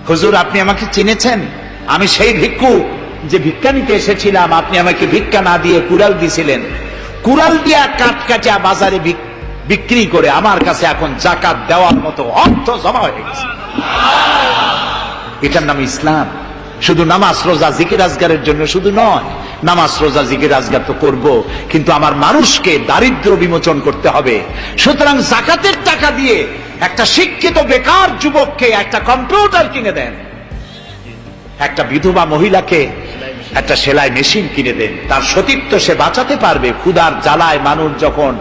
হুজুর আপনি আমাকে চিনেছেন? আমি সেই ভিক্ষুক যে ভিক্ষা নিতে এসেছিলাম, আপনি আমাকে ভিক্ষা না দিয়ে কুড়াল দিয়েছিলেন। কুড়াল দিয়া কাঠ কাটিয়া বাজারে বিক্রি করে আমার কাছে এখন যাকাত দেওয়ার মতো অর্থ জমা হয়ে গেছে। এটার নাম ইসলাম। শুধু নামাজ রোজা জিকির আজগারের জন্য শুধু নয়, নামাজ রোজা জিকির আজগার তো করব, কিন্তু আমার মানুষকে দারিদ্র বিমোচন করতে হবে। সুতরাং যাকাতের টাকা দিয়ে একটা শিক্ষিত বেকার যুবককে একটা কম্পিউটার কিনে দেন, একটা বিধবা মহিলাকে একটা সেলাই মেশিন কিনে দেন, তার সতীত্ব সে বাঁচাতে পারবে। ক্ষুধার জ্বালায় মানুষ যখন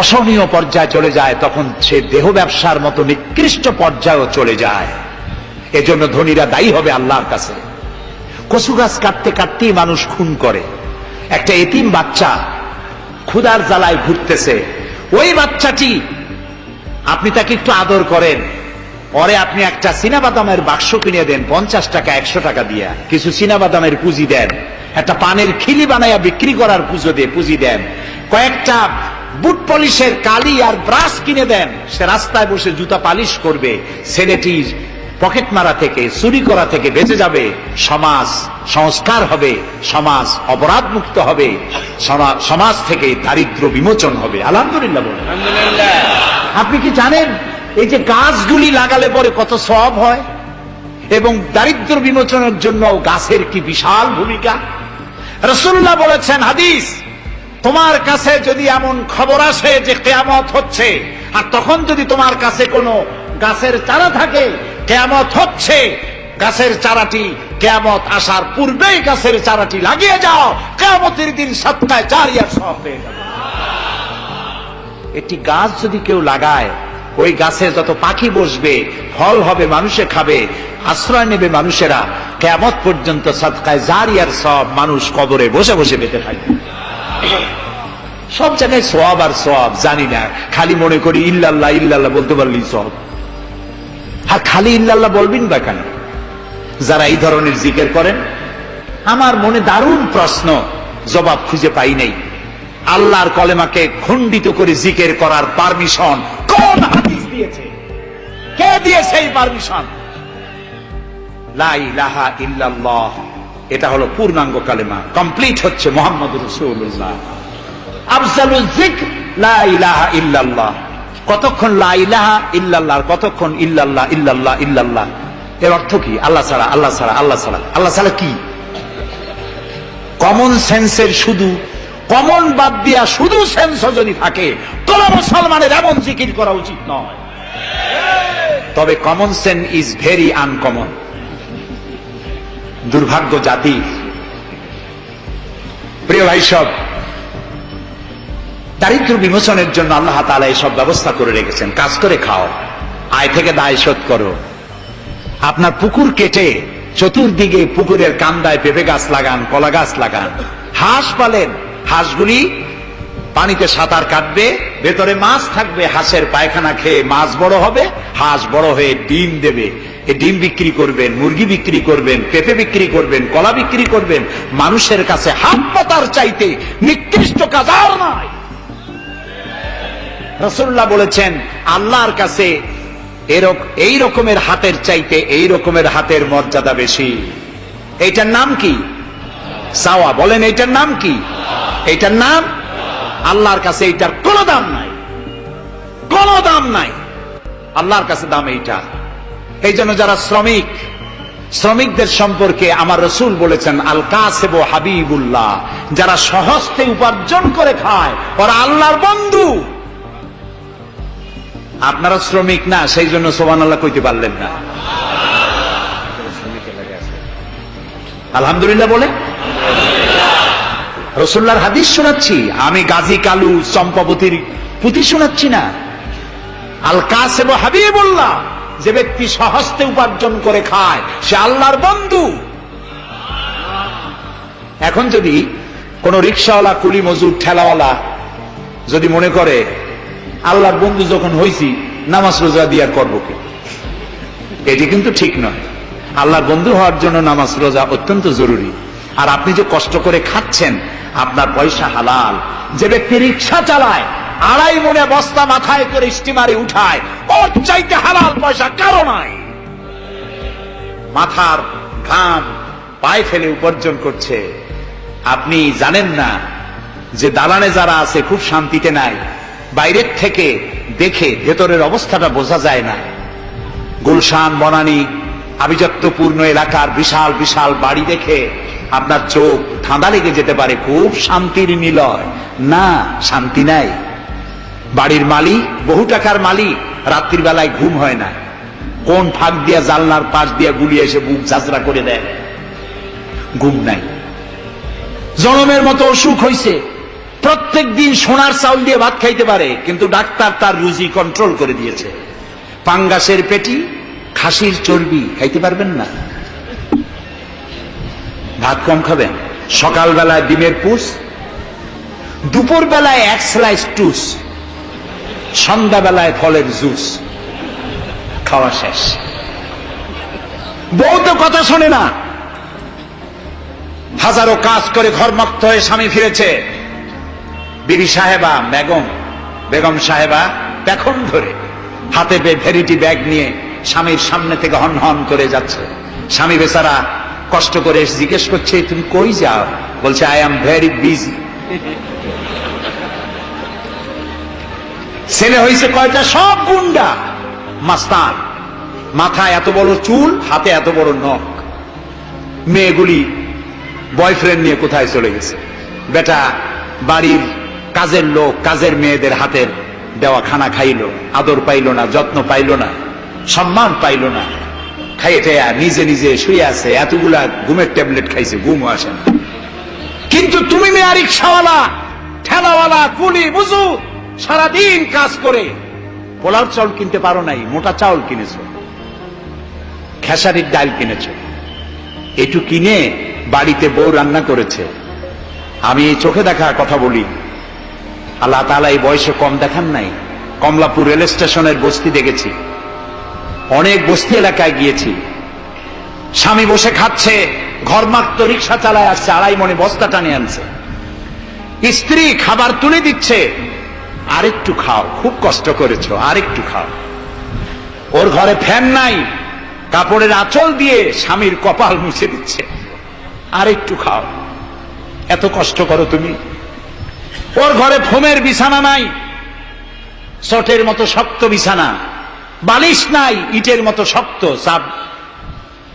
অসহনীয় পর্যায়ে চলে যায়, তখন সে দেহ ব্যবসার মতো নিকৃষ্ট পর্যায়েও চলে যায়। এজন্য ধনীরা দায়ী হবে আল্লাহর কাছে। কচু গাছ কাটতে কাটতেই মানুষ খুন করে। একটা এতিম বাচ্চা ক্ষুধার জ্বালায় ঘুরতেছে, ওই বাচ্চাটি আপনি তাকে একটু আদর করেন, পরে আপনি একটা চীনাবাদামের বাক্স কিনে দেন 50 টাকা 100 টাকা দিয়া, কিছু চীনাবাদামের পুঁজি দেন, একটা পানের খিলি বানাইয়া বিক্রি করার পুঁজি দেন, কয়েকটা বুট পলিশের কালি আর ব্রাশ কিনে দেন, সে রাস্তায় বসে জুতা পালিশ করবে, ছেলেটির পকেট মারা থেকে চুরি করা থেকে বেঁচে যাবে, সমাজ সংস্কার হবে, সমাজ অপরাধ মুক্ত হবে, সমাজ থেকে দারিদ্র বিমোচন হবে। আলহামদুলিল্লাহ বলুন। আপনি কি জানেন এই যে গাছগুলি লাগালে পরে কত সওয়াব হয়, এবং দারিদ্র বিমোচনের জন্য গাছের কি বিশাল ভূমিকা। রাসূলুল্লাহ বলেছেন হাদিস, তোমার কাছে যদি এমন খবর আসে যে কিয়ামত হচ্ছে, আর তখন যদি তোমার কাছে কোনো গাছের চারা থাকে, কিয়ামত হচ্ছে, গাছের চারাটি কিয়ামত আসার পূর্বেই গাছের চারাটি লাগিয়ে যাও, কিয়ামতের দিন সৎকায় জারিয়ার সওয়াব পেয়ে যাবে। একটি গাছ যদি কেউ লাগায়, ওই গাছে যত পাখি বসবে, ফল হবে, মানুষে খাবে, আশ্রয় নেবে মানুষেরা, কিয়ামত পর্যন্ত সদকায়ে জারিয়ার সওয়াব মানুষ কবরে বসে বসে পেতে থাকবে। সব জায়গায় সওয়াব আর সওয়াব জানি না, খালি মনে করি ইল্লাল্লাহ ইল্লাল্লাহ বলতে পারলেই সওয়াব। আর খালি ইল্লাল্লাহ বলবেন বা কেন? যারা এই ধরনের জিকির করেন, আমার মনে দারুণ প্রশ্ন, জবাব খুঁজে পাই নাই। আল্লাহর কলেমাকে খণ্ডিত করে জিকির করার পারমিশন কোন হাদিস দিয়েছে? কে দিয়েছে এই পারমিশন? লা ইলাহা ইল্লাল্লাহ, এটা হলো পূর্ণাঙ্গ কালেমা, কমপ্লিট হচ্ছে মুহাম্মদুর রাসূলুল্লাহ। আফজালুল যিকর লা ইলাহা ইল্লাল্লাহ। কতক্ষণ লা ইলাহা ইল্লাল্লাহ, কতক্ষণ ইল্লাল্লাহ ইল্লাল্লাহ ইল্লাল্লাহ। এর অর্থ কি? আল্লাহ ছাড়া, আল্লাহ ছাড়া, আল্লাহ ছাড়া। আল্লাহ ছাড়া কি? কমন সেন্সের শুধু কমন বাদ দিয়া শুধু সেন্স যদি থাকে, কোন মুসলমানের এমন জিকির করা উচিত নয়। তবে common sense is very uncommon. দুর্ভাগ্য জাতি। প্রিয় ভাই সব, দারিদ্র বিমোচনের জন্য আল্লাহ তাআলা এসব ব্যবস্থা করে রেখেছেন। কাজ করে খাও, আয় থেকে দায় শোধ করো। আপনার পুকুর কেটে চতুর্দিকে পুকুরের কান্দায় পেঁপে গাছ লাগান, কলা গাছ লাগান, হাঁস পালেন, হাঁসগুলি পানিতে সাঁতার কাটবে, ভেতরে মাছ থাকবে, হাঁসের পায়খানা খেয়ে মাছ বড় হবে, হাঁস বড় হয়ে ডিম দেবে, এই ডিম বিক্রি করবেন, মুরগি বিক্রি করবেন, পেঁপে বিক্রি করবেন, কলা বিক্রি করবেন। মানুষের কাছে হাত পাতার চাইতে নিকৃষ্ট কাজ আর নাই। রাসূলুল্লাহ বলেছেন আল্লাহর কাছে এই রকমের হাতের চাইতে এই রকমের হাতের মর্যাদা বেশি। এইটার নাম কি? চাওয়া। বলেন এইটার নাম কি? এইটার নাম আল্লাহর কাছে এইটার কোনো দাম নাই, কোনো দাম নাই। আল্লাহর কাছে দাম এইটা। এই জন্য যারা শ্রমিকদের সম্পর্কে আমার রাসূল বলেছেন আল কাসিবু হাবিবুল্লাহ, যারা সহজে উপার্জন করে খায় ওরা আল্লাহর বন্ধু। আপনারা শ্রমিক না, সেই জন্য সুবহানাল্লাহ কইতে পারলেন না। আলহামদুলিল্লাহ বলে। রাসূলুল্লাহর হাদিস শোনাচ্ছি, আমি গাজী কালু চম্পাবতীর পুঁথি শোনাচ্ছি না। আল কাসিব হাবিবুল্লাহ, যে ব্যক্তি স্বহস্তে উপার্জন করে খায় সে আল্লাহর বন্ধু। এখন যদি কোন রিকশাওয়ালা, কুলি মজুর, ঠেলাওয়ালা যদি মনে করে আল্লাহর বন্ধু যখন হইছি নামাজ রোজা দিয়ে করবো কি, এটি কিন্তু ঠিক নয়। আল্লাহর বন্ধু হওয়ার জন্য নামাজ রোজা অত্যন্ত জরুরি। আর আপনি যে কষ্ট করে খাচ্ছেন, আপনার পয়সা হালাল। যে ব্যক্তি রিকশা চালায়, 2.5 মনে বস্তা মাথায় করে স্টিমারে উঠায়, ওর চাইতে হালাল পয়সা কারো নাই। মাথার ঘাম পায়ে ফেলে উপার্জন করছে। আপনি জানেন না যে দালানে যারা আছে খুব শান্তিতে নাই। বাইরের থেকে দেখে ভেতরের অবস্থাটা বোঝা যায় না। গুলশান, বনানী, আভিজাত্যপূর্ণ এলাকার বিশাল বিশাল বাড়ি দেখে আপনার চোখ ধাঁধা লেগে যেতে পারে, খুব শান্তির নিলয়। না, শান্তি নাই। বাড়ির মালিক, বহু টাকার মালিক, রাত্রির বেলায় ঘুম হয় না। কোন ফাঁক দিয়া জানলার পাশ দিয়া গুলি এসে বুক ঝাঁঝরা করে দেয়, ঘুম নাই। জনমের মতো অসুখ হইছে, প্রত্যেক দিন সোনার চাউল দিয়ে ভাত খাইতে পারে, কিন্তু ডাক্তার তার রুজি কন্ট্রোল করে দিয়েছে। পাঙ্গাসের পেটি, খাসির চর্বি খাইতে পারবেন না, ভাত কম খাবেন। সকালবেলায় ডিমের পুষ, দুপুর বেলায় 1 স্লাইস টুস, সন্ধ্যাবেলায় ফলের জুস, খাওয়া শেষ। বউ তো কথা শোনে না। হাজারো কাজ করে ঘরমুক্ত হয়ে স্বামী ফিরেছে, বিবি সাহেবা, বেগম সাহেবা পেখম ধরে হাতে ভেরিটি ব্যাগ নিয়ে স্বামীর সামনে থেকে হন হন করে যাচ্ছে। স্বামী বেচারা কষ্ট করে জিজ্ঞেস করছে, তুমি কই যাও? বলছে, আই এম ভেরি বিজি। ছেলে হয়েছে কয়টা? সব গুন্ডা, মাস্তান। মাথায় এত বড় চুল, হাতে এত বড় নখ। মেয়েগুলি বয়ফ্রেন্ড নিয়ে কোথায় চলে গেছে। বেটা বাড়ির কাজের লোক, কাজের মেয়েদের হাতের দেওয়া খানা খাইলো, আদর পাইল না, যত্ন পাইল না, সম্মান পাইল না। খাইতে নিজে নিজে শুয়ে আছে, এতগুলা ঘুমের ট্যাবলেট খাইছে, ঘুমও আসে না। কিন্তু তুমি মেয়ে রিকশাওয়ালা, ঠেলাওয়ালা, কুলি মজুর, সারাদিন কাজ করে পোলাও চাউল কিনতে পারো নাই, মোটা চাউল কিনেছো, খেসারির ডাল কিনেছো। একটু কিনে বাড়িতে বউ রান্না করেছে। আমি এই চোখে দেখা কথা বলি, আল্লাহ তাআলা এই বয়সে কম দেখান নাই। কমলাপুর রেল স্টেশনের বস্তি দেখেছি, অনেক বস্তি এলাকায় গিয়েছি। স্বামী বসে খাচ্ছে, ঘরমাক্ত রিক্সা চালায় আসছে, 2.5 মনে বস্তা টানে আনছে। স্ত্রী খাবার তুলে দিচ্ছে, আরেকটু খাও, খুব কষ্ট করেছো, আরেকটু খাও। ওর ঘরে ফ্যান নাই, কাপড়ের আঁচল দিয়ে স্বামীর কপাল মুছে দিচ্ছে, আরেকটু খাও, এত কষ্ট করো তুমি। ওর ঘরে ফোমের বিছানা নাই, চটের মতো শক্ত বিছানা, বালিশ নাই, ইটের মতো শক্ত, চাপ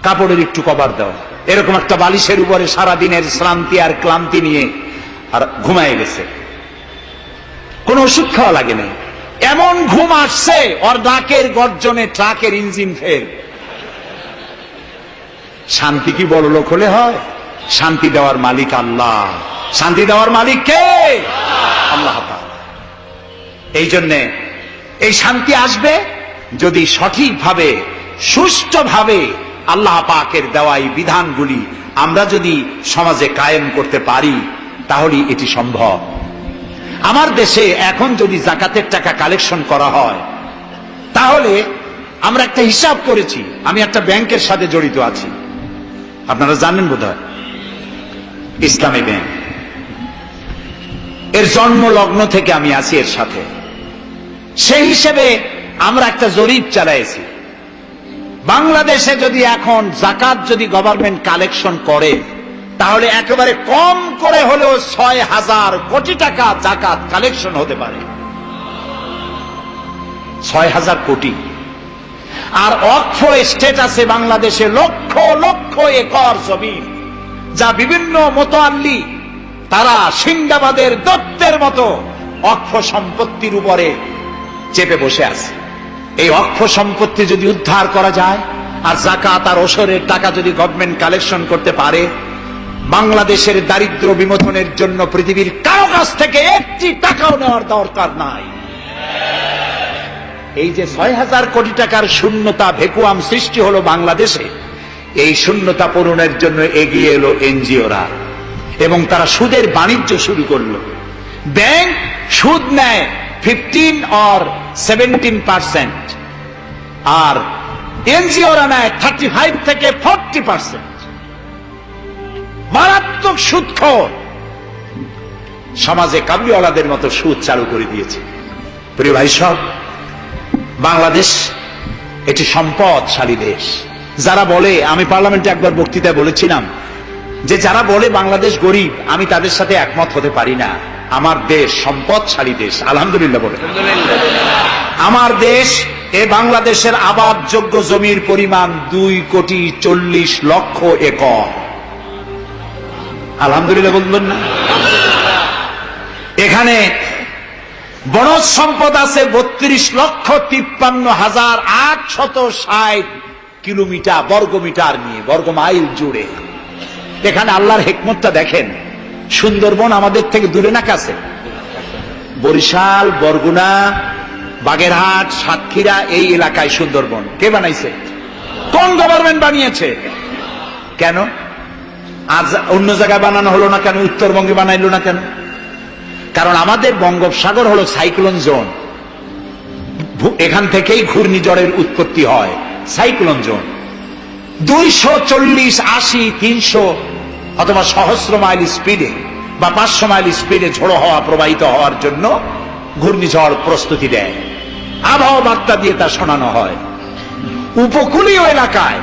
কাপড়ের একটু কভার দাও। এরকম একটা বালিশের উপরে সারাদিনের শ্রান্তি আর ক্লান্তি নিয়ে আর ঘুমায় গেছে। কোন ওষুধ খাওয়া লাগে না, এমন ঘুম আসছে ওর ডাকের গর্জনে ট্রাকের ইঞ্জিন ফেল। শান্তি কি বড় লোক হলে হয়? শান্তি দেওয়ার মালিক আল্লাহ। শান্তি দেওয়ার মালিক কে? আল্লাহ তাআলা। এই জন্যে এই শান্তি আসবে যদি সঠিকভাবে, সুষ্ঠুভাবে আল্লাহ পাকের দেওয়া এই বিধানগুলি আমরা যদি সমাজে কায়েম করতে পারি, তাহলে এটি সম্ভব। আমার দেশে এখন যদি যাকাতের টাকা কালেকশন করা হয়, তাহলে আমরা একটা হিসাব করেছি। আমি একটা ব্যাংকের সাথে জড়িত আছি, আপনারা জানেন বোধহয়, ইসলামী ব্যাংক। এর জন্ম লগ্ন থেকে আমি আছি এর সাথে। সেই হিসেবে আমরা একটা জরিপ চালাইছি। বাংলাদেশে যদি এখন যাকাত যদি গভর্নমেন্ট কালেকশন করে, তাহলে একেবারে কম করে হলেও 6,000 কোটি টাকা যাকাত কালেকশন হতে পারে। 6,000 কোটি। আর ওয়াকফ এস্টেট আছে বাংলাদেশে লক্ষ লক্ষ একর জমিন, যা বিভিন্ন মোতাল্লি তারা সিন্দাবাদের দত্তের মতো ওয়াকফ সম্পত্তির উপরে চেপে বসে আছে। এই ওয়াকফ সম্পত্তি যদি উদ্ধার করা যায়, আর যাকাত আর ওশরের টাকা যদি গভর্নমেন্ট কালেকশন করতে পারে, বাংলাদেশের দারিদ্র বিমোচনের জন্য পৃথিবীর কারো কাছ থেকে একটি টাকাও নেওয়ার দরকার নাই। এই যে ৬,০০০ কোটি টাকার শূন্যতা ভ্যাকুয়াম সৃষ্টি হলো বাংলাদেশে, এই শূন্যতা পূরণের জন্য এগিয়ে এলো এনজিওরা এবং তারা সুদের বাণিজ্য শুরু করলো। ব্যাংক সুদ নেয় 15 or 17%, আর এনজিওরা নেয় 35 থেকে 40%। মারাত্মক সুদখোর সমাজে কাবুলিওয়ালাদের মতো সুদ চালু করে দিয়েছে। প্রিয় ভাই সব, বাংলাদেশ এটি সম্পদশালী দেশ। যারা বলে, আমি পার্লামেন্টে একবার বক্তৃতায় বলেছিলাম যে যারা বলে বাংলাদেশ গরিব, আমি তাদের সাথে একমত হতে পারি না। আমার দেশ সম্পদশালী দেশ, আলহামদুলিল্লাহ বলে। আমার দেশ, এ বাংলাদেশের আবাদযোগ্য জমির পরিমাণ 2,40,00,000 একর। আলহামদুলিল্লাহ বলবেন না? এখানে বনজ সম্পদ আছে 32,53,860 কিলোমিটার বর্গমিটার নিয়ে, বর্গমাইল জুড়ে। এখানে আল্লাহর হিকমতটা দেখেন। সুন্দরবন আমাদের থেকে দূরে না কাছে? বরিশাল, বরগুনা, বাগেরহাট, সাতক্ষীরা, এই এলাকায় সুন্দরবন কে বানাইছে? কোন গভর্নমেন্ট বানিয়েছে? কেন আজ অন্য জায়গায় বানানো হলো না কেন? উত্তরবঙ্গে বানাইলো না কেন? কারণ আমাদের বঙ্গোপসাগর হলো সাইক্লোন জোন, এখান থেকেই ঘূর্ণিঝড়ের উৎপত্তি হয়। সাইক্লোন জোন 240, 80, 300 অথবা সহস্র মাইল স্পিডে বা 500 মাইল স্পিডে ঝোড়ো হওয়া প্রবাহিত হওয়ার জন্য ঘূর্ণিঝড় প্রস্তুতি দেয়। আবহাওয়া বার্তা দিয়ে তা শোনানো হয়। উপকূলীয় এলাকায়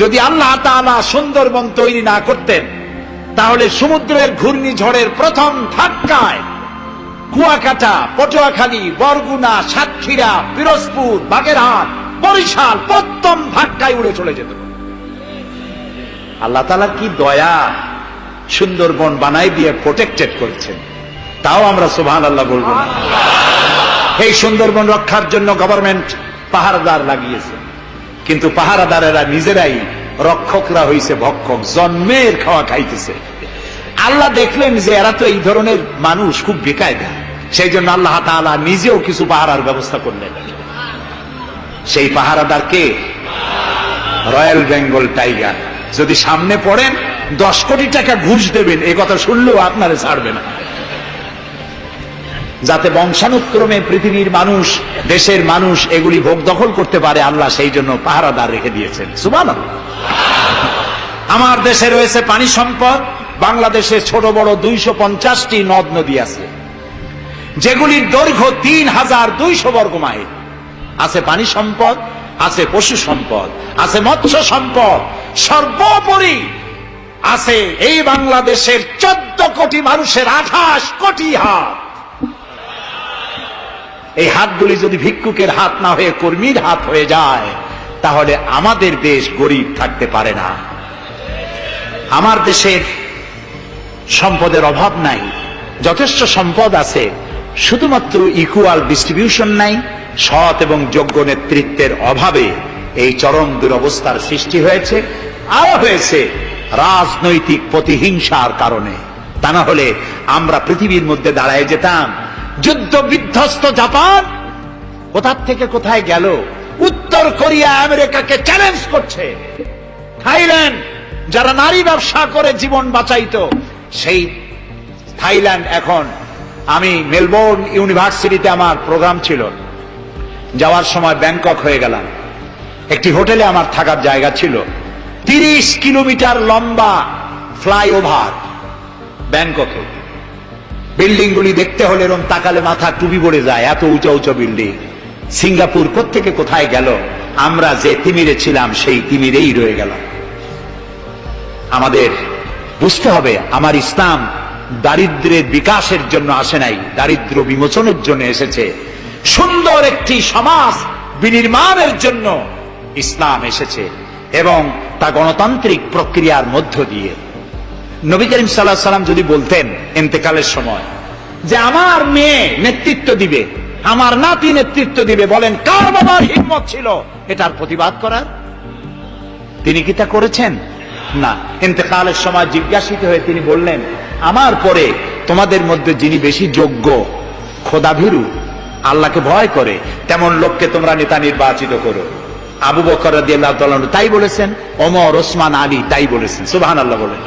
যদি আল্লাহ তাআলা সুন্দরবন তৈরি না করতেন, তাহলে সমুদ্রের ঘূর্ণিঝড়ের প্রথম ধাক্কায় কুয়াকাটা, পটুয়াখালী, বরগুনা, সাতক্ষীরা, পিরোজপুর, বাগেরহাট, বরিশাল প্রথম ধাক্কায় উড়ে চলে যেত। আল্লাহ তাআলা কি দয়া, সুন্দরবন বানাই দিয়ে প্রোটেক্টেড করেছেন। তাও আমরা সুবহানাল্লাহ বলবো না। এই সুন্দরবন রক্ষার জন্য গভর্নমেন্ট পাহারাদার লাগিয়েছে, কিন্তু পাহারাদারেরা নিজেরাই রক্ষকরা হইছে ভক্ষক, জন্মের খাওয়া খাইতেছে। আল্লাহ দেখলেন যে এরা তো এই ধরনের মানুষ খুব বেকায়দা, সেই জন্য আল্লাহ তাআলা নিজেও কিছু পাহারার ব্যবস্থা করলেন। সেই পাহারাদার কে? Royal Bengal tiger. যদি সামনে পড়েন 10 কোটি টাকা ঘুষ দেবেন, এই কথা শুনলেও আপনারে ছাড়বে না। যাতে বংশানুক্রমে পৃথিবীর মানুষ, দেশের মানুষ এগুলি ভোগ দখল করতে পারে, আল্লাহ সেই জন্য পাহারাদার রেখে দিয়েছেন। সুবহানাল্লাহ। আমার দেশে রয়েছে পানি সম্পদ। বাংলাদেশে ছোট বড় 250টি নদ নদী আছে, যেগুলির দৈর্ঘ্য 3,200 বর্গ মাইল। আছে পানি সম্পদ, আছে পশু সম্পদ, আছে মৎস্য সম্পদ, সর্বোপরি আছে এই বাংলাদেশের 14 কোটি মানুষের 28 কোটি হাত। এই হাতগুলি যদি ভিক্ষুকের হাত না হয়ে কর্মীর হাত হয়ে যায়, তাহলে আমাদের দেশ গরিব থাকতে পারে না। আমার দেশের সম্পদের অভাব নাই, যথেষ্ট সম্পদ আছে, শুধুমাত্র ইকুয়াল ডিস্ট্রিবিউশন নাই। সৎ এবং যোগ্য নেতৃত্বের অভাবে এই চরম দুরবস্থার সৃষ্টি হয়েছে। আরো হয়েছে রাজনৈতিক প্রতিহিংসার কারণে। তা না হলে আমরা পৃথিবীর মধ্যে দাঁড়ায় যেতাম। যুদ্ধ বিধ্বস্ত জাপান কোথা থেকে কোথায় গেল? উত্তর কোরিয়া আমেরিকাকে চ্যালেঞ্জ করছে। থাইল্যান্ড, যারা নারী ব্যবসা করে জীবন বাঁচাইতো, সেই থাইল্যান্ড এখন, আমি মেলবোর্ন ইউনিভার্সিটিতে আমার প্রোগ্রাম ছিল, যাওয়ার সময় ব্যাংকক হয়ে গেলাম। একটি হোটেলে আমার থাকার জায়গা ছিল। 30 কিলোমিটার লম্বা ফ্লাইওভার ব্যাংককে। বিল্ডিং গুলি দেখতে হলে এরকম তাকালে মাথা টুপি পড়ে যায়, এত উঁচা উঁচা বিল্ডিং। সিঙ্গাপুর কোত্থেকে কোথায় গেল? আমরা যে তিমিরে ছিলাম সেই তিমিরেই রয়ে গেলাম। আমাদের বুঝতে হবে, আমার ইসলাম দারিদ্র্যের বিকাশের জন্য আসে নাই, দারিদ্র বিমোচনের জন্য এসেছে। সুন্দর একটি সমাজ বিনির্মাণের জন্য ইসলাম এসেছে, এবং তা গণতান্ত্রিক প্রক্রিয়ার মধ্য দিয়ে। নবী করিম সাল্লাল্লাহু আলাইহি ওয়াসাল্লাম যদি বলতেন ইন্তেকালের সময় যে আমার মেয়ে নেতৃত্ব দিবে, আমার নাতি নেতৃত্ব দিবে, বলেন কার বাবার হিম্মত ছিল এটার প্রতিবাদ করার? তিনি কি তা করেছেন? না, ইন্তেকালের সময় জিজ্ঞাসিত হয়ে তিনি বললেন, আমার পরে তোমাদের মধ্যে যিনি বেশি যোগ্য, খোদাভীরু, আল্লাহকে ভয় করে, তেমন লোককে তোমরা নেতা নির্বাচিত করো। আবু বকর রাদিয়াল্লাহু তাআলা তাই বলেছেন, ওমর, ওসমান, আলী তাই বলেছেন। সুবহানাল্লাহ বলেন।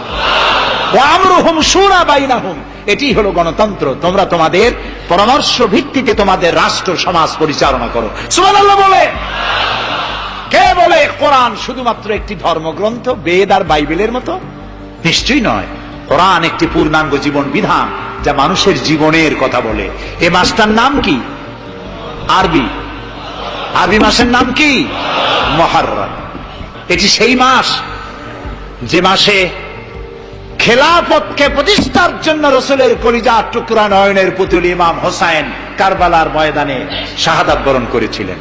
ওয়া আমরুহুম শুরা বাইনাহুম, এটি হলো গণতন্ত্র। তোমরা তোমাদের পরামর্শ ভিত্তিতে তোমাদের রাষ্ট্র সমাজ পরিচালনা করো। সুবহানাল্লাহ বলেন। কে বলে কোরআন শুধুমাত্র একটি ধর্মগ্রন্থ, বেদ আর বাইবেলের মতো? নিশ্চয়ই নয়। কোরআন একটি পূর্ণাঙ্গ জীবন বিধান, যা মানুষের জীবনের কথা বলে। এ মাসটার নাম কি? আরবি মাসের নাম কি? মুহররম। এটি সেই মাস যে মাসে খেলাফতকে প্রতিষ্ঠার জন্য রাসূলের কলিজা টুকরা নয়নের পুতুল ইমাম হোসাইন কারবালার ময়দানে শাহাদাত বরণ করেছিলেন,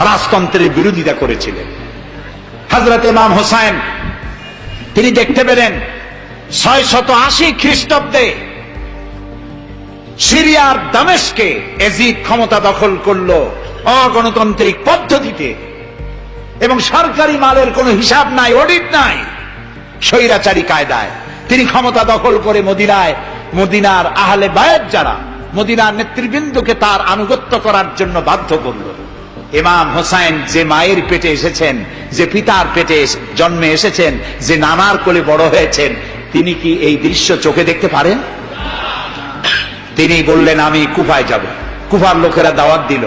রাজতন্ত্রের বিরোধিতা করেছিলেন। হযরত ইমাম হোসাইন তিনি দেখতে পেলেন 680 খ্রিস্টাব্দে সিরিয়ার দামেস্কে এজিদ ক্ষমতা দখল করলো অগণতান্ত্রিক পদ্ধতিতে, এবং সরকারি মালের কোনো হিসাব নাই, অডিট নাই, স্বৈরাচারী কায়দায় তিনি ক্ষমতা দখল করে মদিনার আহলে বায়াত যারা মদিনার নেতৃবৃন্দকে তার আনুগত্য করার জন্য বাধ্য করল। ইমাম হোসাইন যে মায়ের পেটে এসেছেন, যে পিতার পেটে জন্মে এসেছেন, যে নানার কোলে বড় হয়েছেন, তিনি কি এই দৃশ্য চোখে দেখতে পারেন? তিনি বললেন, আমি কুফায় যাব। কুফার লোকেরা দাওয়াত দিল,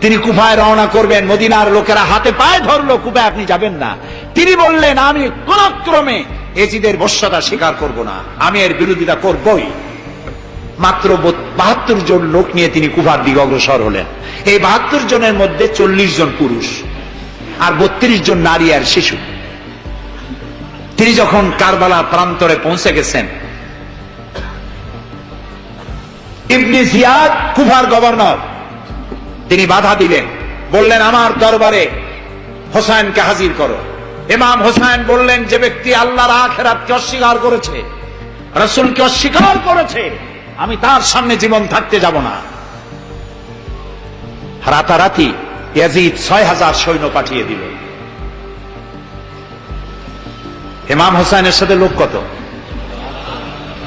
তিনি কুফায় রওনা করবেন। মদিনার লোকেরা হাতে পায়ে ধরলো, কুফায় আপনি যাবেন না। তিনি বললেন, আমি কোন ক্রমে এজিদের বশ্যতা স্বীকার করব না, আমি এর বিরোধিতা করবই। মাত্র 72 জন লোক নিয়ে তিনি কুফার দিকে অগ্রসর হলেন। এই 72 জনের মধ্যে 40 জন পুরুষ আর 32 জন নারী আর শিশু। তিনি যখন কারবালা প্রান্তরে পৌঁছে গেছেন, ইবনে জিয়াদ কুফার গভর্নর, তিনি বাধা দিলেন, বললেন, আমার দরবারে হোসাইনকে হাজির করো। ইমাম হোসাইন বললেন, যে ব্যক্তি আল্লাহর আখিরাতকে অস্বীকার করেছে, রাসূলকে অস্বীকার করেছে, আমি তার সামনে জীবন থাকতে যাব না। রাতারাতি ইয়াজিদ 6000 সৈন্য পাঠিয়ে দিল। ইমাম হোসাইনের সাথে লোক কত?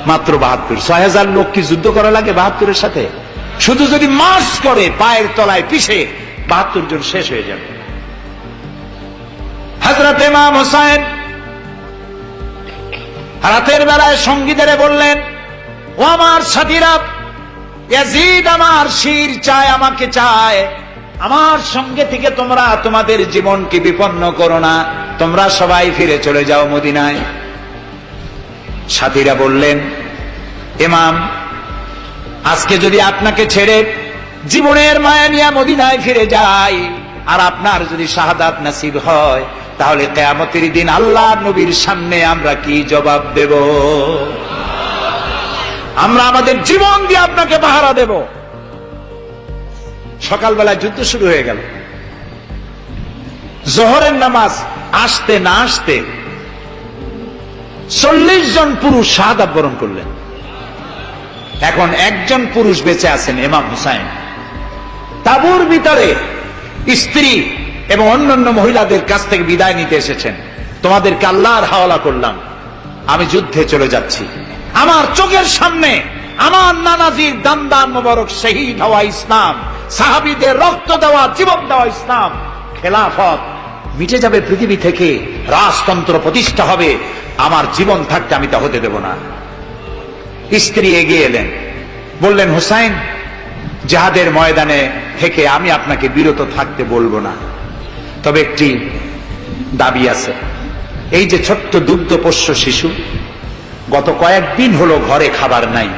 মাত্র 72। 6000 লোক কি যুদ্ধ করা লাগে 72-এর সাথে? শুধু যদি মার্চ করে পায়ের তলায় পিষে 72 জন শেষ হয়ে যাবে। হযরত ইমাম হোসাইন রাতের বেলায় সঙ্গীদের বললেন, ও আমার সাথীরা, ইয়াজিদ আমার শির চায়, আমাকে চায়, আমার সঙ্গে থেকে তোমরা তোমাদের জীবনকে বিপন্ন করো না, তোমরা সবাই ফিরে চলে যাও মদিনায়। সাথীরা বললেন, ইমাম, আজকে যদি আপনাকে ছেড়ে জীবনের মায়া নিয়ে মদিনায় ফিরে যাই, আর আপনার যদি শাহাদাত নসিব হয়, তাহলে কিয়ামতের দিন আল্লাহর নবীর সামনে আমরা কি জবাব দেব? আমরা আমাদের জীবন দিয়ে আপনাকে পাহারা দেব। সকালবেলা যুদ্ধ শুরু হয়ে গেল। জোহরের নামাজ আসতে না আসতে 40 জন পুরুষ শাহাদাত বরণ করলেন। এখন একজন পুরুষ বেঁচে আছেন, ইমাম হুসাইন। তাঁবুর ভিতরে স্ত্রী এবং অন্যান্য মহিলাদের কাছ থেকে বিদায় নিতে এসেছেন। তোমাদেরকে আল্লাহর হাওয়ালা করলাম, আমি যুদ্ধে চলে যাচ্ছি। আমার চোখের সামনে আমার নানাজির দান মোবারক শহীদ হওয়া ইসলাম, সাহাবীদের রক্ত দেওয়া, জীবন দেওয়া ইসলাম, খেলাফত মিটে যাবে পৃথিবী থেকে, রাজতন্ত্র প্রতিষ্ঠা হবে। আমার জীবন থাকতে আমি তা হতে দেব না। স্ত্রী এগিয়ে এলেন, বললেন, হুসাইন, জিহাদের ময়দানে থেকে আমি আপনাকে বিরত থাকতে বলবো না, তবে একটি দাবি আছে। এই যে ছোট্ট দুগ্ধপোষ্য শিশু, গত কয়েকদিন হলো ঘরে খাবার নাই,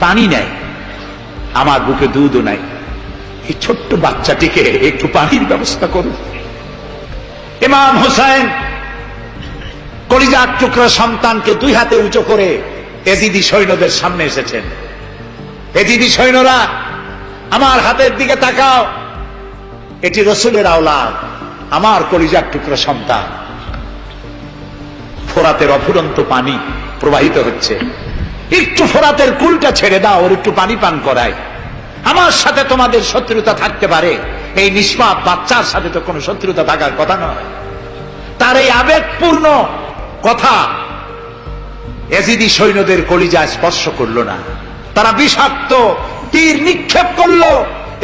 পানি নাই, আমার বুকে দুধও নাই, এই ছোট্ট বাচ্চাটিকে একটু পানির ব্যবস্থা করুন। ইমাম হুসাইন কলিজার টুকরা সন্তানকে 2 হাতে উঁচু করে এজিদি সৈন্যদের সামনে এসেছেন। এজিদি সৈন্যরা, আমার হাতের দিকে তাকাও, এটি রাসূলের আওলাদ, আমার কলিজার টুকরা সন্তান। ফোরাতের অফুরন্ত পানি প্রবাহিত হচ্ছে, একটু ফোরাতের কুলটা ছেড়ে দাও, ওর একটু পানি পান করায়। আমার সাথে তোমাদের শত্রুতা থাকতে পারে, এই নিষ্পাপ বাচ্চার সাথে তো কোনো শত্রুতা থাকার কথা নয়। তার এই আবেগপূর্ণ কথা এজিদি সৈন্যদের কলিজায় স্পর্শ করলো না। তারা বিষাক্ত তীর নিক্ষেপ করলো।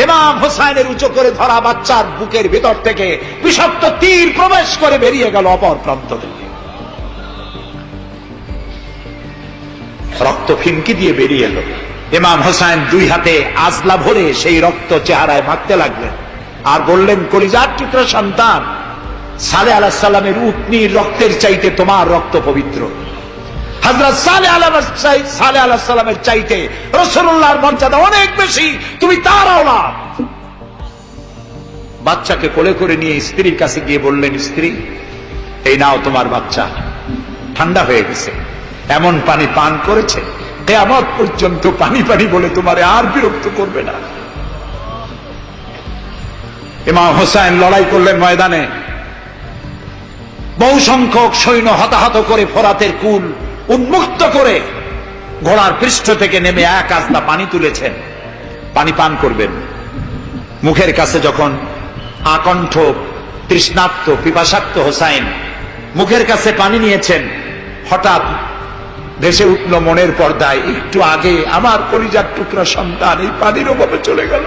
ইমাম হোসাইনের উঁচু করে ধরা বাচ্চার বুকের ভিতর থেকে বিষাক্ত তীর প্রবেশ করে বেরিয়ে গেল অপর প্রান্ত থেকে। রক্ত ফিনকি দিয়ে বেরিয়ে এলো। ইমাম হোসাইন দুই হাতে আজলা ভরে সেই রক্ত চেহারায় মাখতে লাগলেন আর বললেন, কলিজার টুকরা সন্তান, সালেহ আলাইহিস সালামের উটনির রক্তের চাইতে তোমার রক্ত পবিত্র। হযরত সালেহ আলাইহিস সালামের চাইতে রাসূলুল্লাহর মর্যাদা অনেক বেশি, তুমি তার আওলাদ। বাচ্চাকে কোলে করে নিয়ে স্ত্রীর কাছে গিয়ে বললেন, স্ত্রী, এই নাও তোমার বাচ্চা, ঠান্ডা হয়ে গেছে, এমন পানি পান করেছে কিয়ামত পর্যন্ত পানি পানি বলে তোমারে আর বিরক্ত করবে না। ইমাম হোসেন লড়াই করলেন ময়দানে। বহু সংখ্যক সৈন্য হতাহত করে ফোরাতের কুল উন্মুক্ত করে ঘোড়ার পৃষ্ঠ থেকে নেমে এক আজলা পানি তুলেছেন, পানি পান করবেন। মুখের কাছে যখন আকণ্ঠ তৃষ্ণার্ত পিপাসার্ত হোসাইন মুখের কাছে পানি নিয়েছেন, হঠাৎ ভেসে উঠল মনের পর্দায়, একটু আগে আমার কলিজার টুকরা সন্তান এই পানির অভাবে চলে গেল।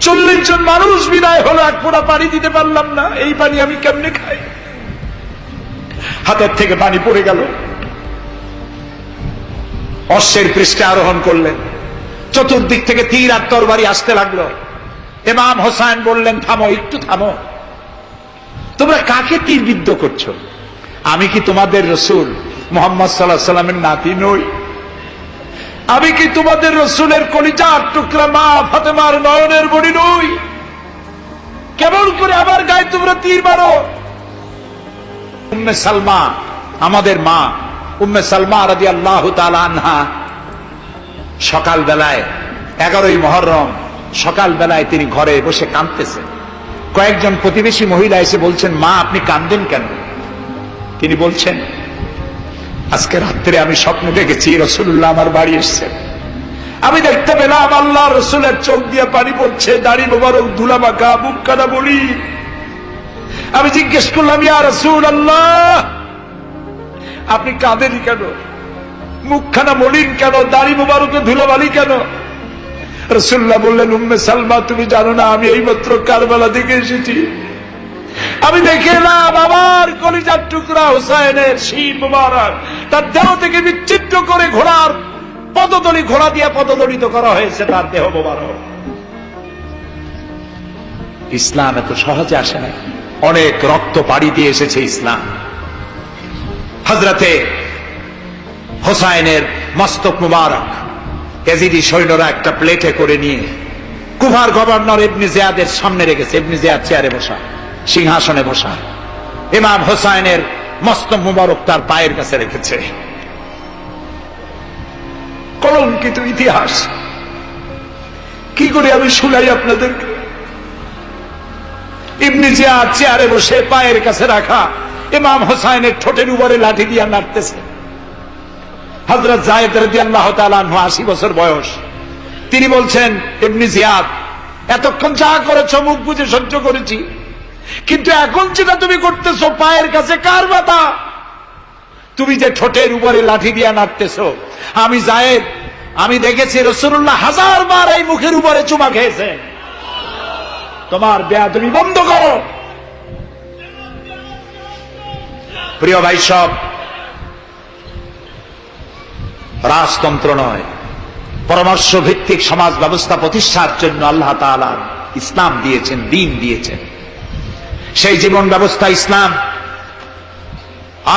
40 জন মানুষ বিদায় হলো, এক ফোঁটা পানি দিতে পারলাম না, এই পানি আমি কেমনে খাই? হাতের থেকে পানি পড়ে গেল। অশ্বের পৃষ্ঠে আরোহণ করলেন। চতুর্দিক থেকে তীর আর তরবারি আসতে লাগলো। ইমাম হোসেন বললেন, থামো, একটু থামো, তোমরা কাকে তীরবিদ্ধ করছো? আমি কি তোমাদের রসুল মুহাম্মদ সাল্লাল্লাহু আলাইহি সাল্লামের নাতি নই? আমি কি তোমাদের রসুলের কলিজার টুকরা মা ফাতেমার নয়নের মণি নই? কেমন করে আমার গায়ে তোমরা তীর মারো? উম্মে সালমা, আমাদের মা উম্মে সালমা রাদিয়াল্লাহু তাআলা আনহা, সকাল বেলায় 11ই মুহররম সকাল বেলায় তিনি ঘরে বসে কাঁদতেছেন। কয়েকজন প্রতিবেশী মহিলা এসে বলছেন, মা আপনি কাঁদেন কেন? তিনি বলছেন, আজকে রাত্রে আমি স্বপ্নে দেখেছি রাসূলুল্লাহ আমার বাড়ি এসেছেন। আমি দেখতে পেলাম আল্লাহ রসুলের চোখ দিয়ে পানি পড়ছে, দাড়ি মোবারক ধুলা মাখা, মুখ কানা বলি। আমি জিজ্ঞেস করলাম, ইয়া রাসূলুল্লাহ, আপনি কাঁদেন কেন? মুখখানা মলিন কেন? দাড়ি মোবারকে ধুলাবালি কেন? রাসূলুল্লাহ বললেন, উম্মে সালমা, তুমি জানো না আমি এইমাত্র কারবালা থেকে এসেছি। আমি দেখে এলাম আমার কলিজার টুকরা হোসাইনের শির মোবারক তার দেহ থেকে বিচ্ছিন্ন করে ঘোড়ার পদতলি, ঘোড়া দিয়ে পদদলিত করা হয়েছে তার দেহ মোবারক। ইসলাম এত সহজে আসে না, অনেক রক্ত পাড়ি দিয়ে এসেছে ইসলাম। হযরতে হোসাইনের মস্তক মুবারক ইয়াজিদি সৈন্যরা একটা প্লেটে করে নিয়ে কুফার গভর্নর ইবনে জিয়াদের সামনে রেখেছে। ইবনে জিয়াদ চেয়ারে বসা, সিংহাসনে বসা। ইমাম হোসাইনের মস্তক মুবারক তার পায়ের কাছে রেখেছে। কলঙ্কিত ইতিহাস, কি করে আমি শুনাই আপনাদেরকে? ইবনে জিয়াদ চেয়ারে বসে পায়ের কাছে রাখা ইমাম হোসাইনের ঠোঁটের উপরে লাঠি দিয়ে নাড়তেছে। হযরত যায়েদ রাদিয়াল্লাহু তাআলা আনহু 80 বছর বয়স। তিনি বলছেন, ইবনে জিয়াদ, এতক্ষণ যা করেছো মুখ বুজে সহ্য করেছি, কিন্তু এখন যেটা তুমি করতেছো পায়ের কাছে কার ব্যথা? তুমি যে ঠোঁটের উপরে লাঠি দিয়ে নাড়তেছো, আমি যায়েদ, আমি দেখেছি রাসূলুল্লাহ 1000 বার এই মুখের উপরে চুমা খেয়েছে। তোমার বেয়াদবি বন্ধ করো। প্রিয় ভাই সব, রাজতন্ত্র নয়, পরামর্শ ভিত্তিক সমাজ ব্যবস্থা প্রতিষ্ঠার জন্য আল্লাহ তাআলা ইসলাম দিয়েছেন, দ্বীন দিয়েছেন। সেই জীবন ব্যবস্থা ইসলাম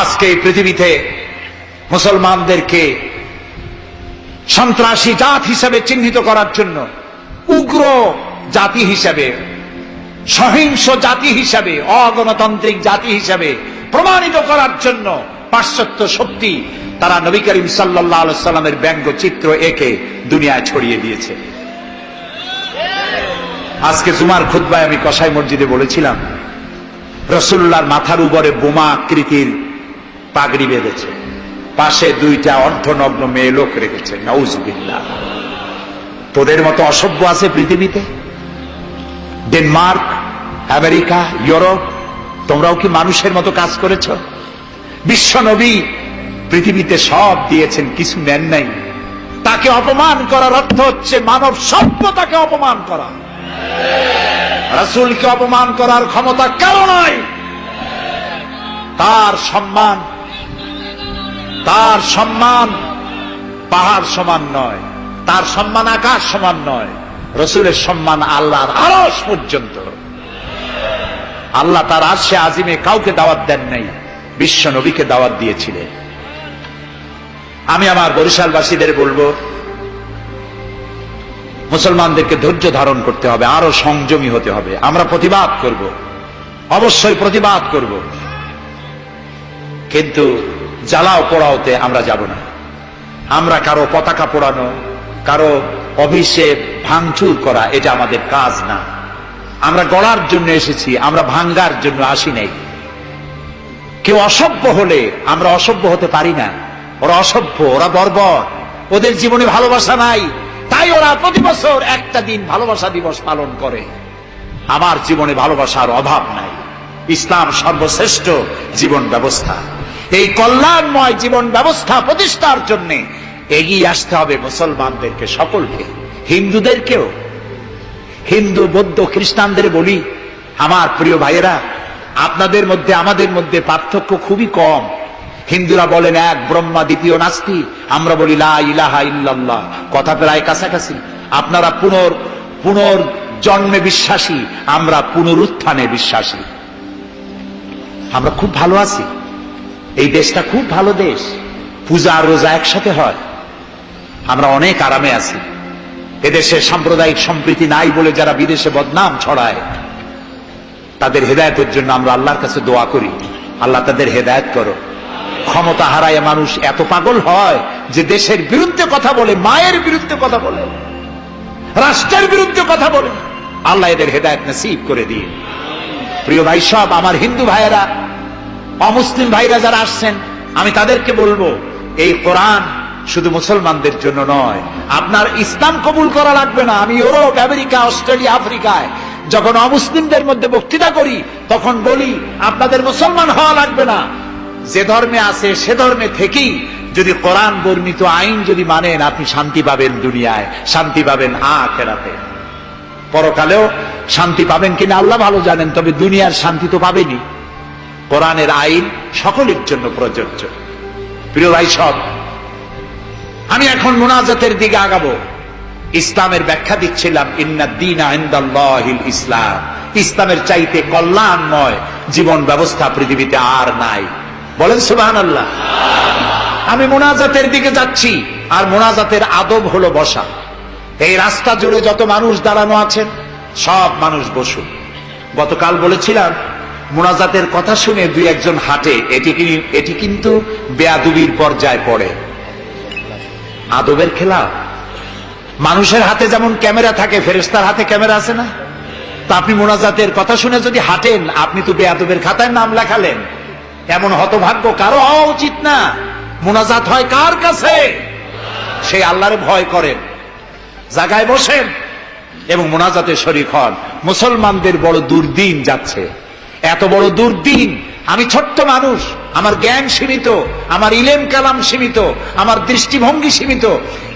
আজকে এই পৃথিবীতে মুসলমানদেরকে সন্ত্রাসী জাত হিসেবে চিহ্নিত করার জন্য, উগ্র জাতি হিসেবে, সহিংস জাতি হিসেবে, অগণতান্ত্রিক জাতি হিসেবে প্রমাণিত করার জন্য পাশ্চাত্য শক্তি তারা নবী করিম সাল্লাল্লাহু আলাইহি সাল্লামের ব্যঙ্গচিত্র এঁকে দুনিয়ায় ছড়িয়ে দিয়েছে। আজকে জুমার খুতবায় আমি কসাই মসজিদে বলেছিলাম, রাসূলুল্লাহর মাথার উপরে বোমা আকৃতির পাগড়ি বেঁধেছে, পাশে 2টা অর্ধনগ্ন মেয়ে লোক রেখেছে। নাউজুবিল্লাহ। তোদের মতো অসভ্য আছে পৃথিবীতে? ডেনমার্ক, আমেরিকা, ইউরোপ, তোমরাও কি মানুষের মতো কাজ করেছ? বিশ্ব নবী পৃথিবীতে সব দিয়েছেন, কিছু নেন নাই। তাকে অপমান করার অর্থ হচ্ছে মানব সভ্যতাকে অপমান করা। রাসূলকে অপমান করার ক্ষমতা কারো নাই। তার সম্মান পাহাড় সমান নয়, তার সম্মান আকাশ সমান নয়। রাসূলের সম্মান আল্লাহর আরশ পর্যন্ত। আল্লাহ তার আরশে আজিমে কাউকে দাওয়াত দেন নাই, বিশ্ব নবীকে দাওয়াত দিয়েছিলেন। আমি আমার বরিশালবাসীদের বলবো, মুসলমানদেরকে ধৈর্য ধারণ করতে হবে, আরো সংযমী হতে হবে। আমরা প্রতিবাদ করব, অবশ্যই প্রতিবাদ করব, কিন্তু জ্বালাও পোড়াওতে আমরা যাব না। আমরা কারো পতাকা পোড়ানো, কারো অভিষেক ভাঙচুর করা, এটা আমাদের কাজ না। আমরা গড়ার জন্য এসেছি, আমরা ভাঙ্গার জন্য আসি নাই। কেউ অসভ্য হলে আমরা অসভ্য হতে পারি না। ওরা অসভ্য, ওরা বর্বর, ওদের জীবনে ভালোবাসা নাই, তাই ওরা প্রতি বছর একটা দিন ভালোবাসা দিবস পালন করে। আমার জীবনে ভালোবাসার অভাব নাই। ইসলাম সর্বশ্রেষ্ঠ জীবন ব্যবস্থা। এই কল্যাণময় জীবন ব্যবস্থা প্রতিষ্ঠার জন্য এগিয়ে আসতে হবে মুসলমানদেরকে, সকলকে, হিন্দুদেরকেও। হিন্দু, বৌদ্ধ, খ্রিস্টানদের বলি, আমার প্রিয় ভাইয়েরা, আপনাদের মধ্যে আমাদের মধ্যে পার্থক্য খুবই কম। হিন্দুরা বলেন এক ব্রহ্মা, দ্বিতীয় নাস্তি। আমরা বলি লা ইলাহা ইল্লাল্লাহ। কথা প্রায় কাছাকাছি। আপনারা পুনর্জন্মে বিশ্বাসী, আমরা পুনরুত্থানে বিশ্বাসী। আমরা খুব ভালো আছি। এই দেশটা খুব ভালো দেশ। পূজা আর রোজা একসাথে হয়। আমরা অনেক আরামে আছি। এদেশে সাম্প্রদায়িক সম্প্রীতি নাই বলে যারা বিদেশে বদনাম ছড়ায়, তাদের হেদায়েতের জন্য আমরা আল্লাহর কাছে দোয়া করি, আল্লাহ তাদের হেদায়েত করো। ক্ষমতা হারায় মানুষ এত পাগল হয় যে দেশের বিরুদ্ধে কথা বলে, মায়ের বিরুদ্ধে কথা বলে, রাষ্ট্রের বিরুদ্ধে কথা বলে। আল্লাহ এদের হেদায়েত নসিব করে দিন। প্রিয় ভাই সব, আমার হিন্দু ভাইয়েরা, অমুসলিম ভাইরা যারা আসছেন, আমি তাদেরকে বলবো, এই কোরআন শুধু মুসলমানদের জন্য নয়। আপনার ইসলাম কবুল করা লাগবে না। আমি ইউরোপ, আমেরিকা, অস্ট্রেলিয়া, আফ্রিকায় যখন অমুসলিমদের মধ্যে বক্তৃতা করি, তখন বলি আপনাদের মুসলমান হওয়া লাগবে না। যে ধর্মে আছে সে ধর্মে থেকেই যদি কোরআন বর্ণিত আইন যদি মানেন, আপনি শান্তি পাবেন দুনিয়ায়, শান্তি পাবেন আখিরাতে। পরকালেও শান্তি পাবেন কিনা আল্লাহ ভালো জানেন, তবে দুনিয়ার শান্তি তো পাবেনই। কোরআনের আইন সকলের জন্য প্রযোজ্য। প্রিয় ভাই সব, আমি এখন মুনাজাতের দিকে আগাবো। ইসলামের ব্যাখ্যা দিচ্ছিলাম, ইন্নাদ-দীনা ইনদাল্লাহিল ইসলাম। ইসলামের চাইতে কল্যাণময় জীবন ব্যবস্থা পৃথিবীতে আর নাই। বলেন সুবহানাল্লাহ। আমি মুনাজাতের দিকে যাচ্ছি, আর মুনাজাতের আদব হলো বসা। এই রাস্তা জুড়ে যত মানুষ দাঁড়ানো আছেন, সব মানুষ বসুন। গতকাল বলেছিলাম, মুনাজাতের কথা শুনে দুই একজন হাঁটে, এটি কিন্তু বেয়াদবির পর্যায়ে পড়ে। আদবের খেলা। মানুষের হাতে যেমন ক্যামেরা থাকে, ফেরেশতার হাতে ক্যামেরা আছে না? তা আপনি মুনাজাতের কথা শুনে যদি হাঁটেন, আপনি তো বেয়াদবের খাতায় নাম লেখালেন। এমন হতভাগ্য কারো হওয়া উচিত না। মুনাজাত হয় কার কাছে? সেই আল্লাহরে ভয় করেন, জায়গায় বসেন এবং মুনাজাতে শরীক হন। মুসলমানদের বড় দুর্দিন যাচ্ছে, এত বড় দুর্দিন। আমি ছোট্ট মানুষ, আমার জ্ঞান সীমিত, আমার ইলেম কালাম সীমিত, আমার দৃষ্টিভঙ্গি সীমিত।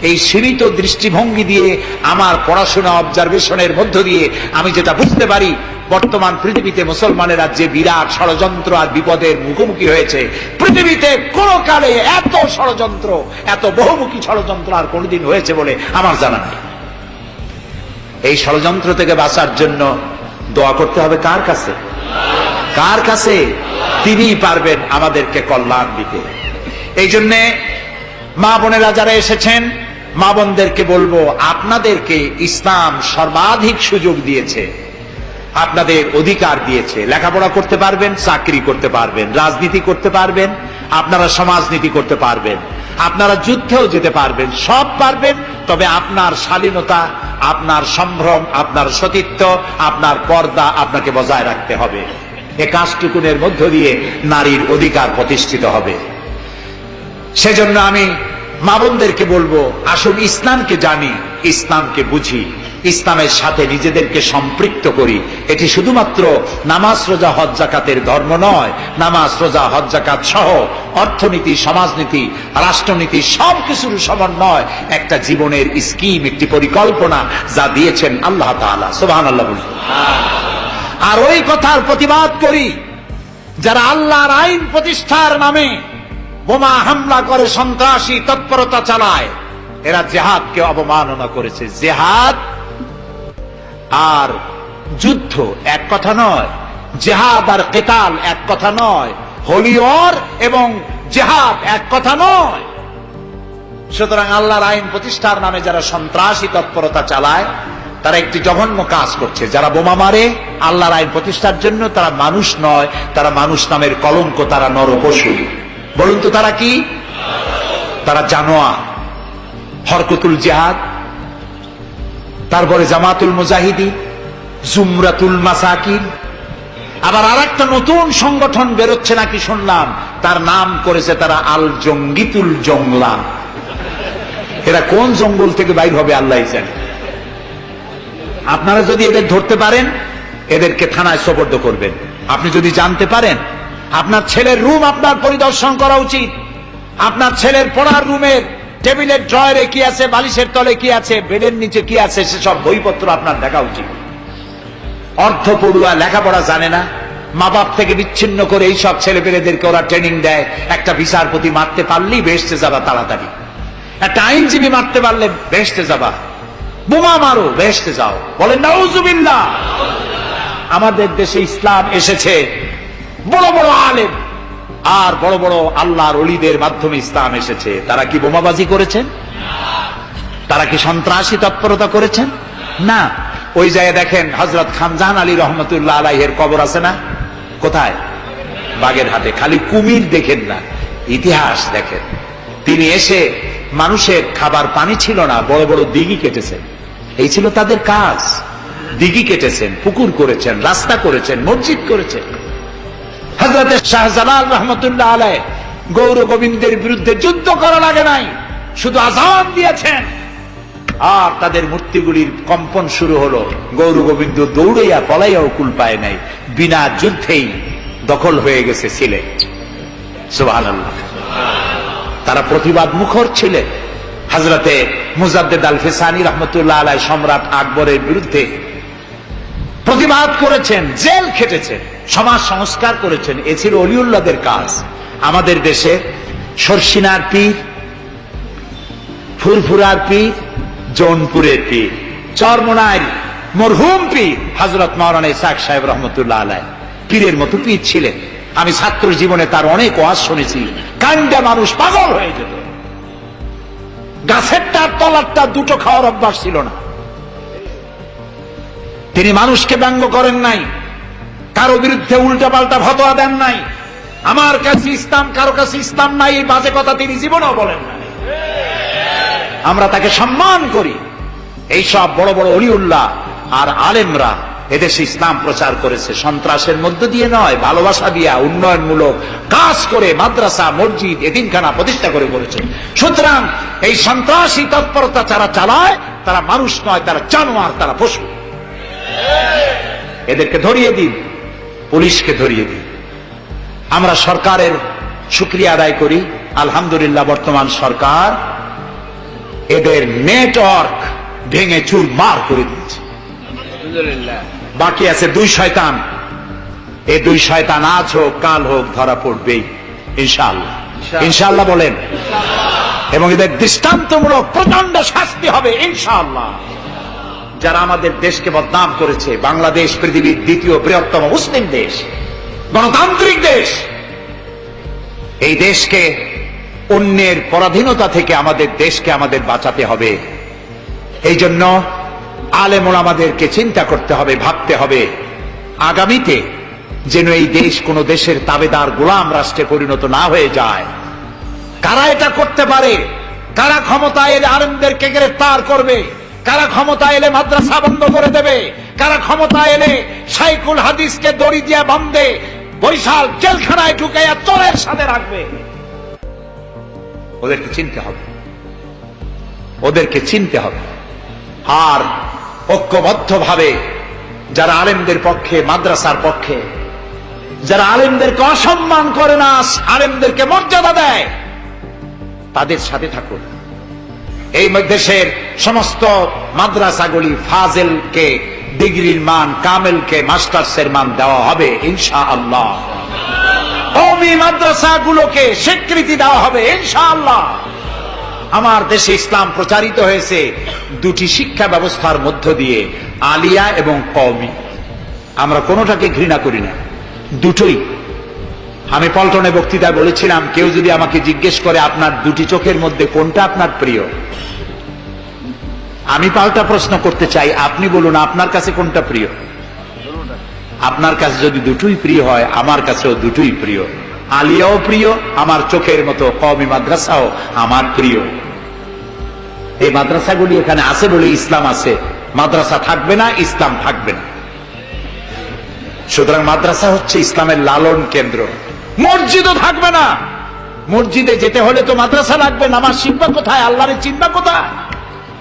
এই সীমিত দৃষ্টিভঙ্গি দিয়ে, আমার পড়াশোনা অবজারভেশনের মধ্য দিয়ে আমি যেটা বুঝতে পারি, বর্তমান পৃথিবীতে মুসলমানেরা যে বিরাট ষড়যন্ত্র আর বিপদের মুখোমুখি হয়েছে, পৃথিবীতে কোনো কালে এত ষড়যন্ত্র, এত বহুমুখী ষড়যন্ত্র আর কোনদিন হয়েছে বলে আমার জানা নেই। এই ষড়যন্ত্র থেকে বাঁচার জন্য দোয়া করতে হবে কার কাছে? কার কাছে? তিনিই পারবেন আমাদেরকে কল্যাণ দিতে। এই জন্যে মা বোনেরা যারা এসেছেন, মা বোনদেরকে বলবো, আপনাদেরকে ইসলাম সর্বাধিক সুযোগ দিয়েছে, আপনাদের অধিকার দিয়েছে। লেখাপড়া করতে পারবেন, চাকরি করতে পারবেন, রাজনীতি করতে পারবেন, আপনারা সমাজনীতি করতে পারবেন, আপনারা যুদ্ধেও যেতে পারবেন, সব পারবেন। তবে আপনার শালীনতা, আপনার সম্ভ্রম, আপনার সতীত্ব, আপনার পর্দা আপনাকে বজায় রাখতে হবে। এ কাজটুকুনের মধ্য দিয়ে নারীর অধিকার প্রতিষ্ঠিত হবে। সেজন্য আমি মা বোনদেরকে বলবো, আসুন ইসলামকে জানি, ইসলামকে বুঝি। ইসলামের সাথে নিজেদেরকে সম্পৃক্ত করি। এটি শুধুমাত্র নামাজ রোজা হজ জাকাতের ধর্ম নয়, নামাজ রোজা হজ জাকাত সহ অর্থনীতি, সমাজনীতি, রাষ্ট্রনীতি সবকিছুর সমন্বয় একটা জীবনের স্কিম, একটি পরিকল্পনা যা দিয়েছেন আল্লাহ তাআলা। সুবহানাল্লাহ বলি। আর ওই কথার প্রতিবাদ করি যারা আল্লাহর আইন প্রতিষ্ঠার নামে বোমা হামলা করে, সন্ত্রাসী তৎপরতা চালায়। এরা জিহাদকে অবমাননা করেছে। জিহাদ আর যুদ্ধ এক কথা নয়, জিহাদ আর কিতাল এক কথা নয়, হোলি ওয়ার এবং জিহাদ এক কথা নয়। সুতরাং আল্লাহর আইন প্রতিষ্ঠার নামে যারা সন্ত্রাসী তৎপরতা চালায় তারা একটি জঘন্য কাজ করছে। যারা বোমা মারে আল্লাহর আইন প্রতিষ্ঠার জন্য, তারা মানুষ নয়, তারা মানুষ নামের কলঙ্ক, তারা নরপশু। বলুন তো তারা কি? তারা জানোয়ার। হরকতুল জিহাদ, তারপরে জামাতুল মুজাহিদিন, জুমরাতুল মাসাকিন, আবার আরেকটা নতুন সংগঠন বেরোচ্ছে নাকি শুনলাম, তার নাম করেছে তারা আল জঙ্গিতুল জংলা। এরা কোন জঙ্গল থেকে বাইর হবে আল্লাহ জানে। আপনারা যদি এদের ধরতে পারেন, এদেরকে থানায় সোপর্দ করবেন। আপনি যদি জানতে পারেন, আপনার ছেলের রুম আপনার পরিদর্শন করা উচিত। আপনার ছেলের পড়ার রুমের টেবিলের ড্রয়ারে কি আছে, বালিশের তলে কি আছে, বেডের নিচে কি আছে, সেসব বইপত্র আপনার দেখা উচিত। অর্ধ পড়ুয়া, লেখাপড়া জানে না, মা বাপ থেকে বিচ্ছিন্ন করে এইসব ছেলেপেলেদেরকে ওরা ট্রেনিং দেয়। একটা বিচারপতি মারতে পারলেই বেহেশতে যাবা তাড়াতাড়ি, একটা আইনজীবী মারতে পারলে বেহেশতে যাবা, বোমা মারো বেহেশতে যাও। বলেন নাউজুবিল্লাহ। আমাদের দেশে ইসলাম এসেছে বড় বড় আলেম আর বড় বড় আল্লাহর ওলিদের মাধ্যমে ইসলাম এসেছে। তারা কি বোমাবাজি করেছেন? তারা কি সন্ত্রাসী তৎপরতা করেছেন? না। ওই জায়গায় দেখেন হযরত খানজাহান আলী রহমতুল্লাহ আলাইহির কবর আছে না? কোথায়? বাগেরহাটে। খালি কুমির দেখেন না, ইতিহাস দেখেন। তিনি এসে, মানুষের খাবার পানি ছিল না, বড় বড় দিঘি কেটেছেন। এই ছিল তাদের কাজ। দিঘি কেটেছেন, পুকুর করেছেন, রাস্তা করেছেন, মসজিদ করেছেন। হযরত শাহজালাল রহমতুল্লাহ আলাইহ গৌর গোবিন্দের বিরুদ্ধে যুদ্ধ করা লাগে নাই, শুধু আযান দিয়েছেন। আর তাদের মূর্তিগুলির কম্পন শুরু হলো। গৌর গোবিন্দ দৌড়াইয়া পলাইয়াও কুল পায় নাই, বিনা যুদ্ধেই দখল হয়ে গেছে সিলেট। সুবহানাল্লাহ। তারা প্রতিবাদ মুখর ছিলেন। হযরতে মুজাদ্দেদ আল ফিসানি রহমতুল্লাহ আলাইহ সম্রাট আকবরের বিরুদ্ধে প্রতিবাদ করেছেন, জেল খেটেছেন, সমাজ সংস্কার করেছেন। এ ছিল অলিউল্লাহদের কাজ। আমাদের দেশে শর্ষিনার পীর, ফুরফুরার পীর, জৌনপুরের পীর, চরমোনাইর মরহুম পীর হযরত মাওলানা ইসহাক সাহেব রহমতুল্লাহ আলাইহ পীরের মতো পীর ছিলেন। আমি ছাত্র জীবনে তার অনেক ওয়াজ শুনেছি। কান্দা মানুষ পাগল হয়ে যেত। গাছেরটা তলারটা দুটো খাওয়ার অভ্যাস ছিল না। তিনি মানুষকে ব্যঙ্গ করেন নাই, কারো বিরুদ্ধে উল্টাপাল্টা ফতোয়া দেন নাই। আমার কাছে ইসলাম, কারো কাছে ইসলাম নাই, এই বাজে কথা তিনি জীবনেও বলেন না। আমরা তাকে সম্মান করি। এই সব বড় বড় ওলিউল্লাহ আর আলেমরা এদেশে ইসলাম প্রচার করেছে, সন্ত্রাসের মধ্য দিয়ে নয়, ভালোবাসা দিয়া, উন্নয়নমূলক কাজ করে, মাদ্রাসা, মসজিদ, এতিমখানা প্রতিষ্ঠা করে করেছে। সুতরাং এই সন্ত্রাসী তৎপরতা যারা চালায় তারা মানুষ নয়, তারা জানোয়ার, তারা পশু। এদেরকে ধরিয়ে দিন, পুলিশকে ধরিয়ে দিন। আমরা সরকারের শুকরিয়া আদায় করি। আলহামদুলিল্লাহ, বর্তমান সরকার এদের নেটওয়ার্ক ভেঙে চুরমার করে দিয়েছে। বাকি আছে দুই শয়তান। এই দুই শয়তান আজ হোক কাল হোক ধরা পড়বেই ইনশাআল্লাহ। ইনশাআল্লাহ বলেন। এবং এদের দৃষ্টান্তমূলক প্রচন্ড শাস্তি হবে ইনশাআল্লাহ। যারা আমাদের দেশকে বদনাম করেছে, বাংলাদেশ পৃথিবীর দ্বিতীয় বৃহত্তম মুসলিম দেশ, গণতান্ত্রিক দেশ, এই দেশকে অন্যের পরাধীনতা থেকে আমাদের দেশকে আমাদের বাঁচাতে হবে। এই জন্য আলেম ওলামাদেরকে চিন্তা করতে হবে, ভাবতে হবে আগামীতে যেন এই দেশ কোন দেশের তাবেদার গোলাম রাষ্ট্রে পরিণত না হয়ে যায়। কারা এটা করতে পারে? কারা ক্ষমতা এলে আলেমদেরকে গ্রেফতার করবে? কারা ক্ষমতা এলে মাদ্রাসা বন্ধ করে দেবে? কারা ক্ষমতা এলে শাইখুল হাদিসকে দড়ি দিয়ে বাঁধে বরিশাল জেলখানায় ঢুকাইয়া চোরের সাথে রাখবে? ওদেরকে চিনতে হবে, ওদেরকে চিনতে হবে। আর ঐক্যবদ্ধভাবে যারা আলেমদের পক্ষে, মাদ্রাসার পক্ষে, যারা আলেমদেরকে অসম্মান করে না, আলেমদেরকে মর্যাদা দেয়, তাদের সাথে থাকুন। এই দেশের সমস্ত মাদ্রাসাগুলি ফাজেলকে ডিগ্রির মান, কামেলকে মাস্টার্সের মান দেওয়া হবে ইনশাআল্লাহ। কওমি মাদ্রাসাগুলোকে স্বীকৃতি দেওয়া হবে ইনশাআল্লাহ। আমার দেশে ইসলাম প্রচারিত হয়েছে দুটি শিক্ষা ব্যবস্থার মধ্য দিয়ে, আলিয়া এবং কওমি। আমরা কোনোটাকে ঘৃণা করি না, দুটোই। আমি পল্টনে বক্তৃতায় বলেছিলাম, কেউ যদি আমাকে জিজ্ঞেস করে আপনার দুটি চোখের মধ্যে কোনটা আপনার প্রিয়, আমি পাল্টা প্রশ্ন করতে চাই, আপনি বলুন আপনার কাছে কোনটা প্রিয়? আপনার কাছে যদি দুটোই প্রিয় হয়, আমার কাছেও দুটোই প্রিয়। আলিয়াও প্রিয়, আমার চোখের মতো কওমি মাদ্রাসাও আমার প্রিয়। এই মাদ্রাসাগুলি এখানে আছে বলে ইসলাম আছে, মাদ্রাসা থাকবে না, ইসলাম থাকবে না। সুতরাং মাদ্রাসা হচ্ছে ইসলামের লালন কেন্দ্র। মসজিদও থাকবে না, মসজিদে যেতে হলে তো মাদ্রাসা লাগবে। নামাজ শিখবা কোথায়, আল্লাহরে চিনবা কোথায়?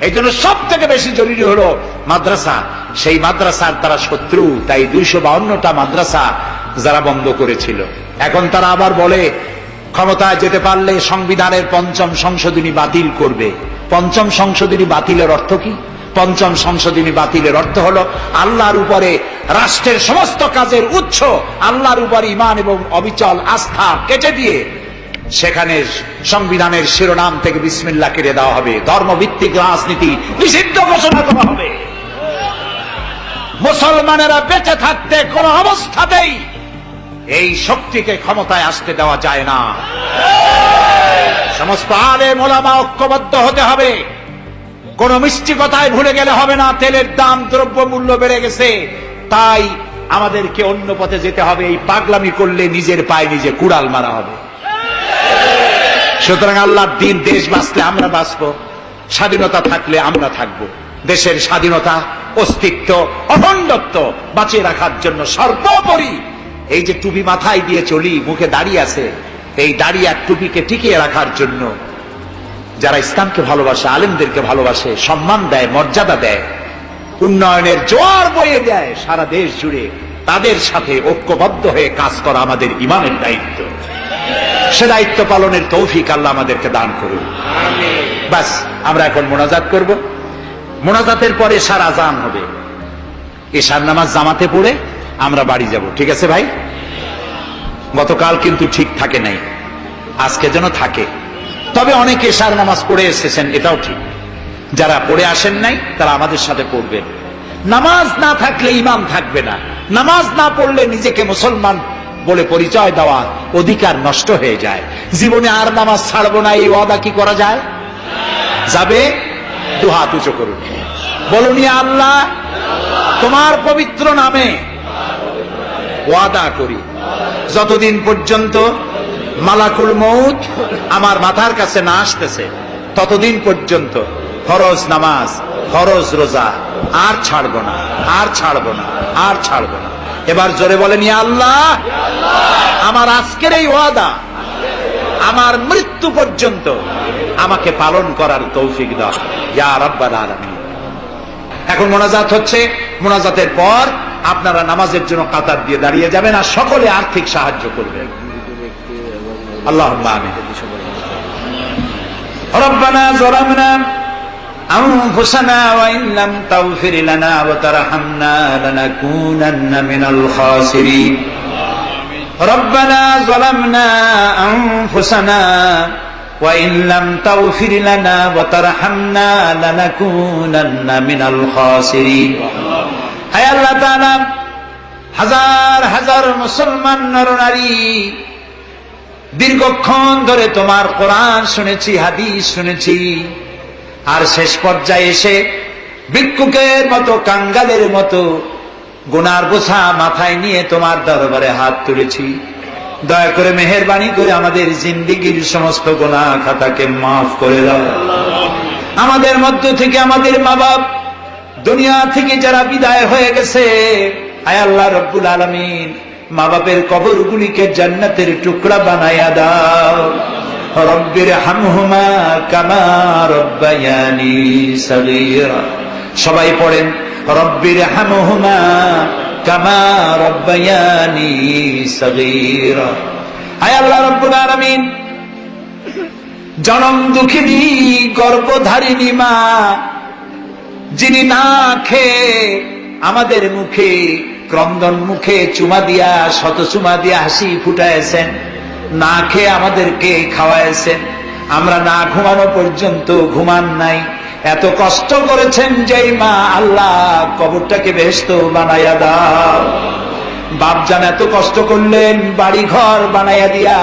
এই জন্য সব থেকে বেশি জরুরি হলো মাদ্রাসা। সেই মাদ্রাসার তারা শত্রু, তাই 252টা মাদ্রাসা যারা বন্ধ করেছিল, এখন তারা আবার বলে ক্ষমতায় যেতে পারলে সংবিধানের 5ম সংশোধনী বাতিল করবে। 5ম সংশোধনী বাতিলের অর্থ কি? 5ম সংশোধনী বাতিলের অর্থ হলো আল্লাহর উপরে, রাষ্ট্রের সমস্ত কাজের উৎস আল্লাহর উপর ঈমান এবং অবিচল আস্থা কেটে দিয়ে সেখানে সংবিধানের শিরোনাম থেকে বিসমিল্লাহ কেটে দেওয়া হবে। ধর্মভিত্তিক রাজনীতি নিষিদ্ধ ঘোষণা করা হবে। মুসলমানেরা বেঁচে থাকতে কোন অবস্থাতেই এই শক্তিকে ক্ষমতায় আসতে দেওয়া যায় না। সমস্ত আলেম ওলামা ঐক্যবদ্ধ হতে হবে। কোন মিষ্টি কথায় ভুলে গেলে হবে না। তেলের দাম, দ্রব্য মূল্য বেড়ে গেছে, তাই আমাদেরকে অন্য পথে যেতে হবে। এই পাগলামি করলে নিজের পায়ে নিজে কুড়াল মারা হবে। সুতরাং আল্লাহর দিন, দেশ বাঁচলে আমরা বাঁচবো, স্বাধীনতা থাকলে আমরা থাকবো। দেশের স্বাধীনতা, অস্তিত্ব, অখণ্ডত্ব বাঁচিয়ে রাখার জন্য সর্বোপরি এই যে টুপি মাথায় দিয়ে চলি, মুখে দাড়ি আছে, এই দাড়ি আর টুপিকে টিকিয়ে রাখার জন্য যারা ইসলামকে ভালোবাসে, আলেমদেরকে ভালোবাসে, সম্মান দেয়, মর্যাদা দেয়, উন্নয়নের জোয়ার বয়ে দেয় সারা দেশ জুড়ে, তাদের সাথে ঐক্যবদ্ধ হয়ে কাজ করা আমাদের ইমানের দায়িত্ব। সে দায়িত্ব পালনের তৌফিক আল্লাহ আমাদেরকে দান করুন। বাস, আমরা এখন মোনাজাত করব। মোনাজাতের পরে এশার আজান হবে। এশার নামাজ জামাতে পড়ে আমরা বাড়ি যাব। ঠিক আছে ভাই? গতকাল কিন্তু ঠিক থাকে নাই, আজকে যেন থাকে। তবে অনেকে এশার নামাজ পড়ে এসেছেন, এটাও ঠিক। যারা পড়ে আসেন নাই তারা আমাদের সাথে পড়বেন। নামাজ না থাকলে ইমাম থাকবে না। নামাজ না পড়লে নিজেকে মুসলমান বলে পরিচয় দেওয়া অধিকার নষ্ট হয়ে যায়। জীবনে আর নামাজ ছাড়বো না, এই ওয়াদা কি করা যায়? যাবে? দুহাত উঁচু করুন, বলুন ইয়া আল্লাহ, তোমার পবিত্র নামে ওয়াদা করি, যতদিন পর্যন্ত মালাকুল মউত আমার মাথার কাছে না আসতেছে, ততদিন পর্যন্ত ফরজ নামাজ, ফরজ রোজা আর ছাড়বো না, আর ছাড়বো না, আর ছাড়বো না। এবার জোরে বলেন ইয়া আল্লাহ, আমার আজকের এই ওয়াদা আমার মৃত্যু পর্যন্ত আমাকে পালন করার তৌফিক দাও ইয়া রাব্বাল আলামিন। এখন মোনাজাত হচ্ছে। মোনাজাতের পর আপনারা নামাজের জন্য কাতার দিয়ে দাঁড়িয়ে যাবেন আর সকলে আর্থিক সাহায্য করবেন। আল্লাহুম্মা আমিন। রব্বানা যালামনা আনফুসানা ওয়া ইন লাম তাগফির লানা ওয়া তারহামনা লানাকুনান্না মিনাল খাসিরিন। রব্বানা যালামনা আনফুসানা ওয়া ইন লাম তাগফির লানা ওয়া তারহামনা লানাকুনান্না মিনাল খাসিরিন। হে আল্লাহ তাআলা, হাজার হাজার মুসলমান নরনারী দীর্ঘক্ষণ ধরে তোমার কোরআন শুনেছি, হাদিস শুনেছি, আর শেষ পর্যায়ে এসে ভিক্ষুকের মতো, কাঙ্গালের মতো গুনার বোঝা মাথায় নিয়ে তোমার দরবারে হাত তুলেছি। দয়া করে মেহেরবানি করে আমাদের জিন্দেগীর সমস্ত গুনাহ খাতাকে মাফ করে দাও। আমাদের মধ্য থেকে আমাদের মা বাপ দুনিয়া থেকে যারা বিদায় হয়ে গেছে, আয় আল্লাহ রব্বুল আলামিন, মা বাপের কবরগুলিকে জান্নাতের টুকরা বানায়া দাও। রব্বির হামহুমা কামা রব্বায়ানি সগীরা। সবাই পড়েন রব্বিরহামহুমা কামা রব্বায়ানি সগীরা। আয় আল্লাহ রব্বুল আলামিন, জনম দুঃখিনী গর্ভধারিণী মা, যিনি না খেয়ে আমাদের মুখে ক্রন্দন মুখে চুমা দিয়া শত চুমা দিয়া হাসি ফুটাইছেন, না খেয়ে আমাদেরকে খাওয়াইছেন, আমরা না ঘুমানো পর্যন্ত ঘুমান নাই, এত কষ্ট করেছেন যেই মা, আল্লাহ কবরটাকে বেহেশত বানাইয়া দাও। বাপজান এত কষ্ট করলেন, বাড়ি ঘর বানাইয়া দিয়া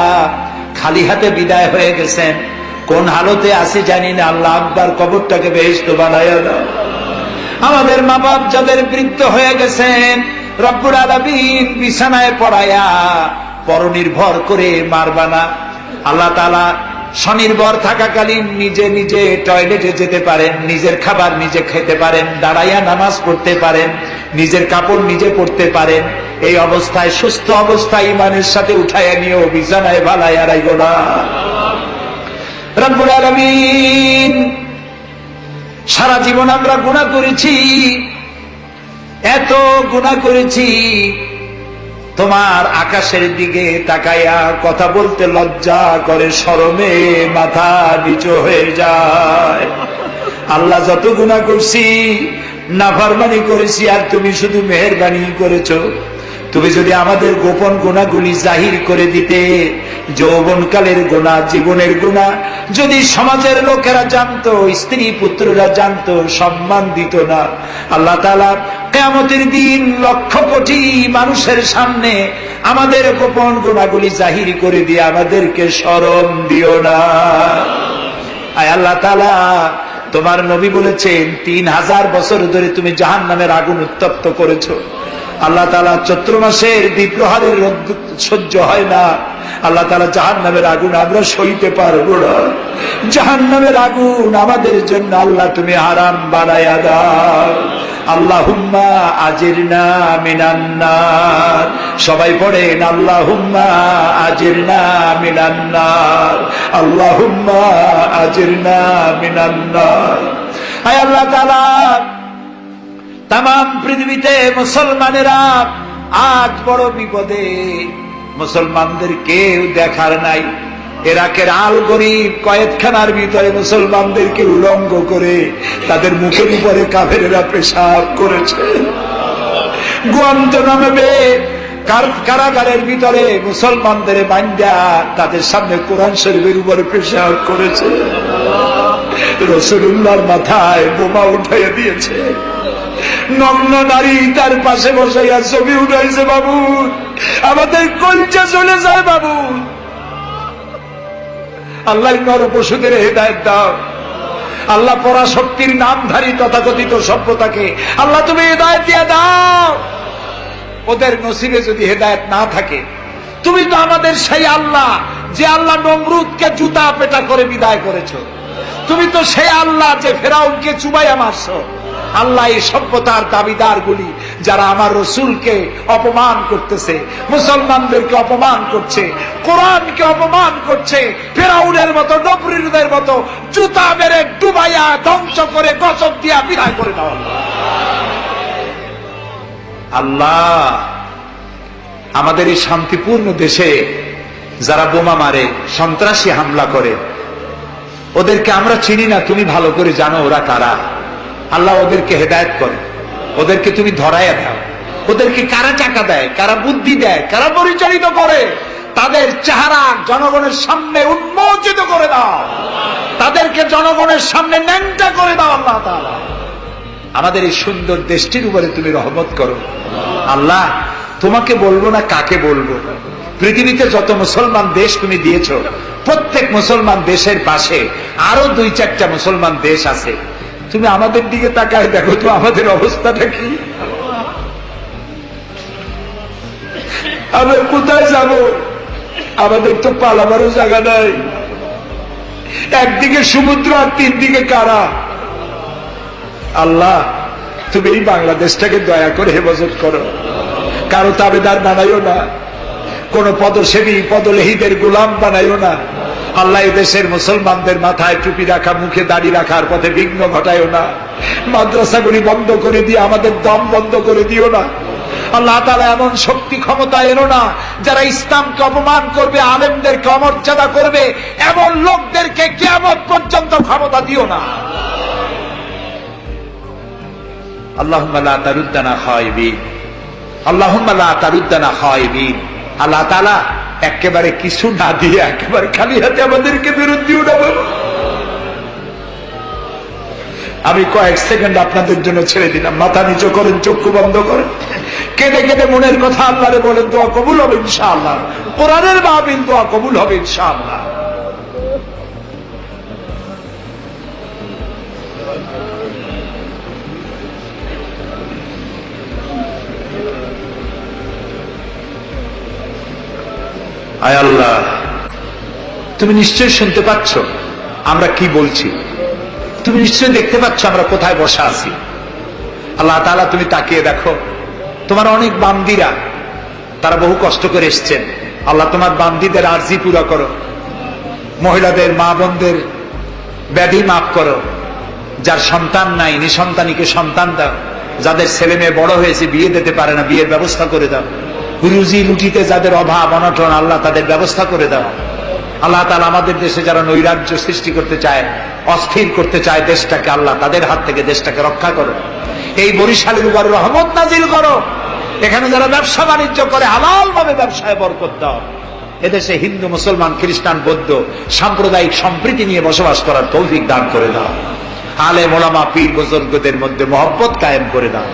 খালি হাতে বিদায় হয়ে গেছেন, কোন হালতে আছে জানি না, আল্লাহ আকবার কবরটাকে বেহেশত বানাইয়া দাও। আমাদের মা বাপ যাদের বৃদ্ধ হয়ে গেছেন, রব্বুল আলামিন বিছানায় পড়ায়া পরনির্ভর করে মারবা না। আল্লাহ তাআলা স্বনির্ভর থাকাকালীন নিজে নিজে টয়লেটে যেতে পারেন, নিজের খাবার নিজে খেতে পারেন, দাঁড়াইয়া নামাজ পড়তে পারেন, নিজের কাপড় নিজে পরতে পারেন। এই অবস্থায় সুস্থ অবস্থায় ইমানের সাথে উঠাইয়া নিয়েও বিছানায় ভালাইয়া রাইগো না। রব্বুল আলামিন, সারা জীবন আমরা গুনাহ করেছি, এত গুনাহ করেছি, তোমার আকাশের দিকে তাকাইয়া কথা বলতে লজ্জা করে, শরমে মাথা নিচু হয়ে যায়। আল্লাহ, যত গুনাহ করছি, নাফরমানি করেছি, আর তুমি শুধু মেহেরবানি করেছো। তুমি যদি আমাদের গোপন গুনাহগুলি জাহির করে দিতে, যৌবনকালের গুনাহ, জীবনের গুনাহ যদি সমাজের লোকেরা জানতো, স্ত্রী পুত্ররা জানতো, সম্মান দিত না। আল্লাহ তাআলা কিয়ামতের দিন লক্ষ কোটি মানুষের সামনে আমাদের গোপন গুনাহগুলি জাহির করে দিয়ে আমাদেরকে শরম দিও না। আয় আল্লাহ তাআলা, তোমার নবী বলেছেন 3000 বছর ধরে তুমি জাহান্নামের আগুন উত্তপ্ত করেছো। আল্লাহ তাআলা চৈত্র মাসের দ্বীপ্রহারের রোদ সহ্য হয় না। আল্লাহ তাআলা জাহান্নামের আগুন আমরা সইতে পারবো না। জাহান্নামের আগুন আমাদের জন্য আল্লাহ তুমি হারাম বানায়া দাও। আল্লাহুম্মা আজিরনা মিনান নার। সবাই পড়েন আল্লাহুম্মা আজিরনা মিনান নার, আল্লাহুম্মা আজিরনা মিনান নার। আয় আল্লাহ তাআলা, তামাম পৃথিবীতে মুসলমানেরা আজ বড় বিপদে, মুসলমানদের কেউ দেখার নাই। ইরাকের আল গরিব কয়েদখানার ভিতরে মুসলমানদেরকে উলঙ্গ করে তাদের মুখের উপরে কাফেরেরা পেশাব করেছে। গুয়ান্তানামো বে কারাগারের ভিতরে মুসলমানদের বান্দা তাদের সামনে কোরআন শরীফের উপরে পেশাব করেছে। রাসূলুল্লাহর মাথায় বোমা উঠাইয়া দিয়েছে। নগ্ন নারী তার পাশে বসাইয়া ছবি উঠাইছে। বাবু, আমাদের কলজা চলে যায় বাবু। আল্লাহ নর পশুদের হেদায়েত দাও। আল্লাহ পরাশক্তির নামধারী তথাকথিত সভ্যতাকে আল্লাহ তুমি হেদায়েত দিয়ে দাও। ওদের নসিবে যদি হেদায়েত না থাকে, তুমি তো আমাদের সেই আল্লাহ যে আল্লাহ নমরুদকে জুতা পেটা করে বিদায় করেছো। তুমি তো সেই আল্লাহ যে ফেরাউনকে চুবাইয়া মারছো। আল্লাহ, এই সভ্যতার দাবিদার গুলি যারা আমার রসুলকে অপমান করতেছে, মুসলমানদেরকে অপমান করছে, কোরআনকে অপমান করছে, ফেরাউনের মতো নমরুদের মতো জুতা মেরে ডুবাইয়া ধ্বংস করে গজব দিয়া বিদায় করে দাও। আল্লাহ, আমাদের এই শান্তিপূর্ণ দেশে যারা বোমা মারে, সন্ত্রাসী হামলা করে, ওদেরকে আমরা চিনি না, তুমি ভালো করে জানো ওরা কারা। আল্লাহ, ওদেরকে হেদায়েত করো, ওদেরকে তুমি ধরাইয়া দাও। ওদেরকে কারা টাকা দেয়, কারা বুদ্ধি দেয়, কারা পরিচালিত করে, তাদের চেহারা জনগণের সামনে উন্মোচিত করে দাও। তাদেরকে জনগণের সামনে ন্যাংটা করে দাও। আল্লাহ তাআলা, আমাদের এই সুন্দর দেশটির উপরে তুমি রহমত করো। আল্লাহ, তোমাকে বলবো না কাকে বলবো। পৃথিবীতে যত মুসলমান দেশ তুমি দিয়েছো, প্রত্যেক মুসলমান দেশের পাশে আরো 2-4টা মুসলমান দেশ আছে। তুমি আমাদের দিকে তাকায় দেখো তো আমাদের অবস্থাটা কি। আমরা কোথায় যাব? আমাদের তো পালাবারও জায়গা নাই। একদিকে সমুদ্র আর 3 দিকে কারা। আল্লাহ, তুমি এই বাংলাদেশটাকে দয়া করে হেফাজত করো। কারো তাবেদার বানাইও না, কোন পদসেবী পদলেহীদের গোলাম বানাইও না। আল্লাহ এই দেশের মুসলমানদের মাথায় টুপি রাখা, মুখে দাড়ি রাখার পথে বিঘ্ন ঘটায়ও না। মাদ্রাসাগুলি বন্ধ করে দিয়ে আমাদের দম বন্ধ করে দিও না। আল্লাহ তাআলা এমন শক্তি ক্ষমতা এনো না যারা ইসলামকে অপমান করবে, আলেমদেরকে অমর্যাদা করবে, এমন লোকদেরকে কিয়ামত পর্যন্ত ক্ষমতা দিও না। আল্লাহুম্মা লা তারুদ্দানা খায়িবিন, আল্লাহুম্মা লা তারুদ্দানা খায়িবিন। আল্লাহ তাআলা একেবারে কিছু না দিয়ে একেবারে খালি হাতে আমাদেরকে ফেরত দিও না বাবা। আমি কয়েক সেকেন্ড আপনাদের জন্য ছেড়ে দিলাম। মাথা নিচু করেন, চক্ষু বন্ধ করেন, কেঁদে কেঁদে মনের কথা আল্লাহরে বলেন, দোয়া কবুল হবে ইনশাআল্লাহ। কোরআনের মাহফিল, দোয়া কবুল হবে ইনশাআল্লাহ। আয় আল্লাহ, তুমি নিশ্চয়ই শুনতে পাচ্ছ আমরা কি বলছি, তুমি নিশ্চয়ই দেখতে পাচ্ছ আমরা কোথায় বসা আছি। আল্লাহ তাআলা তুমি তাকিয়ে দেখো, তোমার অনেক বান্দীরা তারা বহু কষ্ট করে এসছেন। আল্লাহ তোমার বান্দীদের আরজি পুরা করো, মহিলাদের, মা বোনদের ব্যাধি মাফ করো, যার সন্তান নাই নিঃসন্তানীকে সন্তান দাও, যাদের ছেলে মেয়ে বড় হয়েছে বিয়ে দিতে পারে না বিয়ের ব্যবস্থা করে দাও, রুজি রুটিতে যাদের অভাব অনটন আল্লাহ তাদের ব্যবস্থা করে দাও। আল্লাহ তাআলা আমাদের দেশে যারা নৈরাজ্য সৃষ্টি করতে চায়, অস্থির করতে চায় দেশটাকে, আল্লাহ তাদের হাত থেকে দেশটাকে রক্ষা করো। এই বরিশালের উপরে রহমত নাজিল করো। এখানে যারা ব্যবসা বাণিজ্য করে হালাল ভাবে ব্যবসায় বরকত দাও। এদেশে হিন্দু, মুসলমান, খ্রিস্টান, বৌদ্ধ সাম্প্রদায়িক সম্প্রীতি নিয়ে বসবাস করার তৌফিক দান করে দাও। আলেম ওলামা পীর বুজুর্গদের মধ্যে মহব্বত কায়েম করে দাও।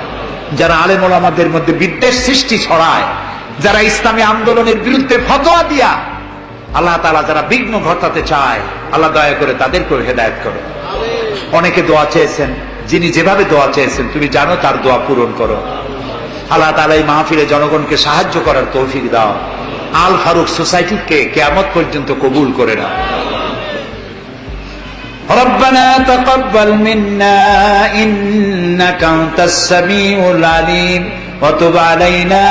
যারা আলেম ওলামাদের মধ্যে বিদ্বেষ সৃষ্টি ছড়ায়, যারা ইসলামী আন্দোলনের বিরুদ্ধে ফতোয়া দিয়া আল্লাহ তাআলা যারা বিঘ্ন ঘটাতে চায়, আল্লাহ দয়া করে তাদেরকেও হেদায়েত করো। অনেকে দোয়া চেয়েছেন, যিনি যেভাবে দোয়া চেয়েছেন তুমি জানো, তার দোয়া পূরণ করো। আল্লাহ তাআলা এই মাহফিলে জনগণকে সাহায্য করার তৌফিক দাও। আল ফারুক সোসাইটিকে কিয়ামত পর্যন্ত কবুল করে নাও। ربنا تقبل منا إنك أنت السميع العليم وتب علينا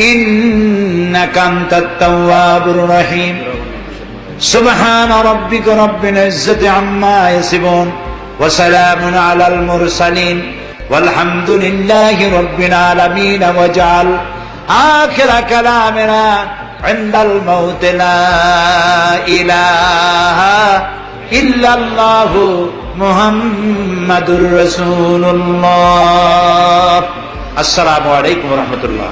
إنك أنت التواب الرحيم سبحان ربك رب العزة عما يصفون وسلام على المرسلين والحمد لله رب العالمين واجعل آخر كلامنا عند الموت لا إله إلا الله محمد رسول الله। السلام عليكم ورحمة الله।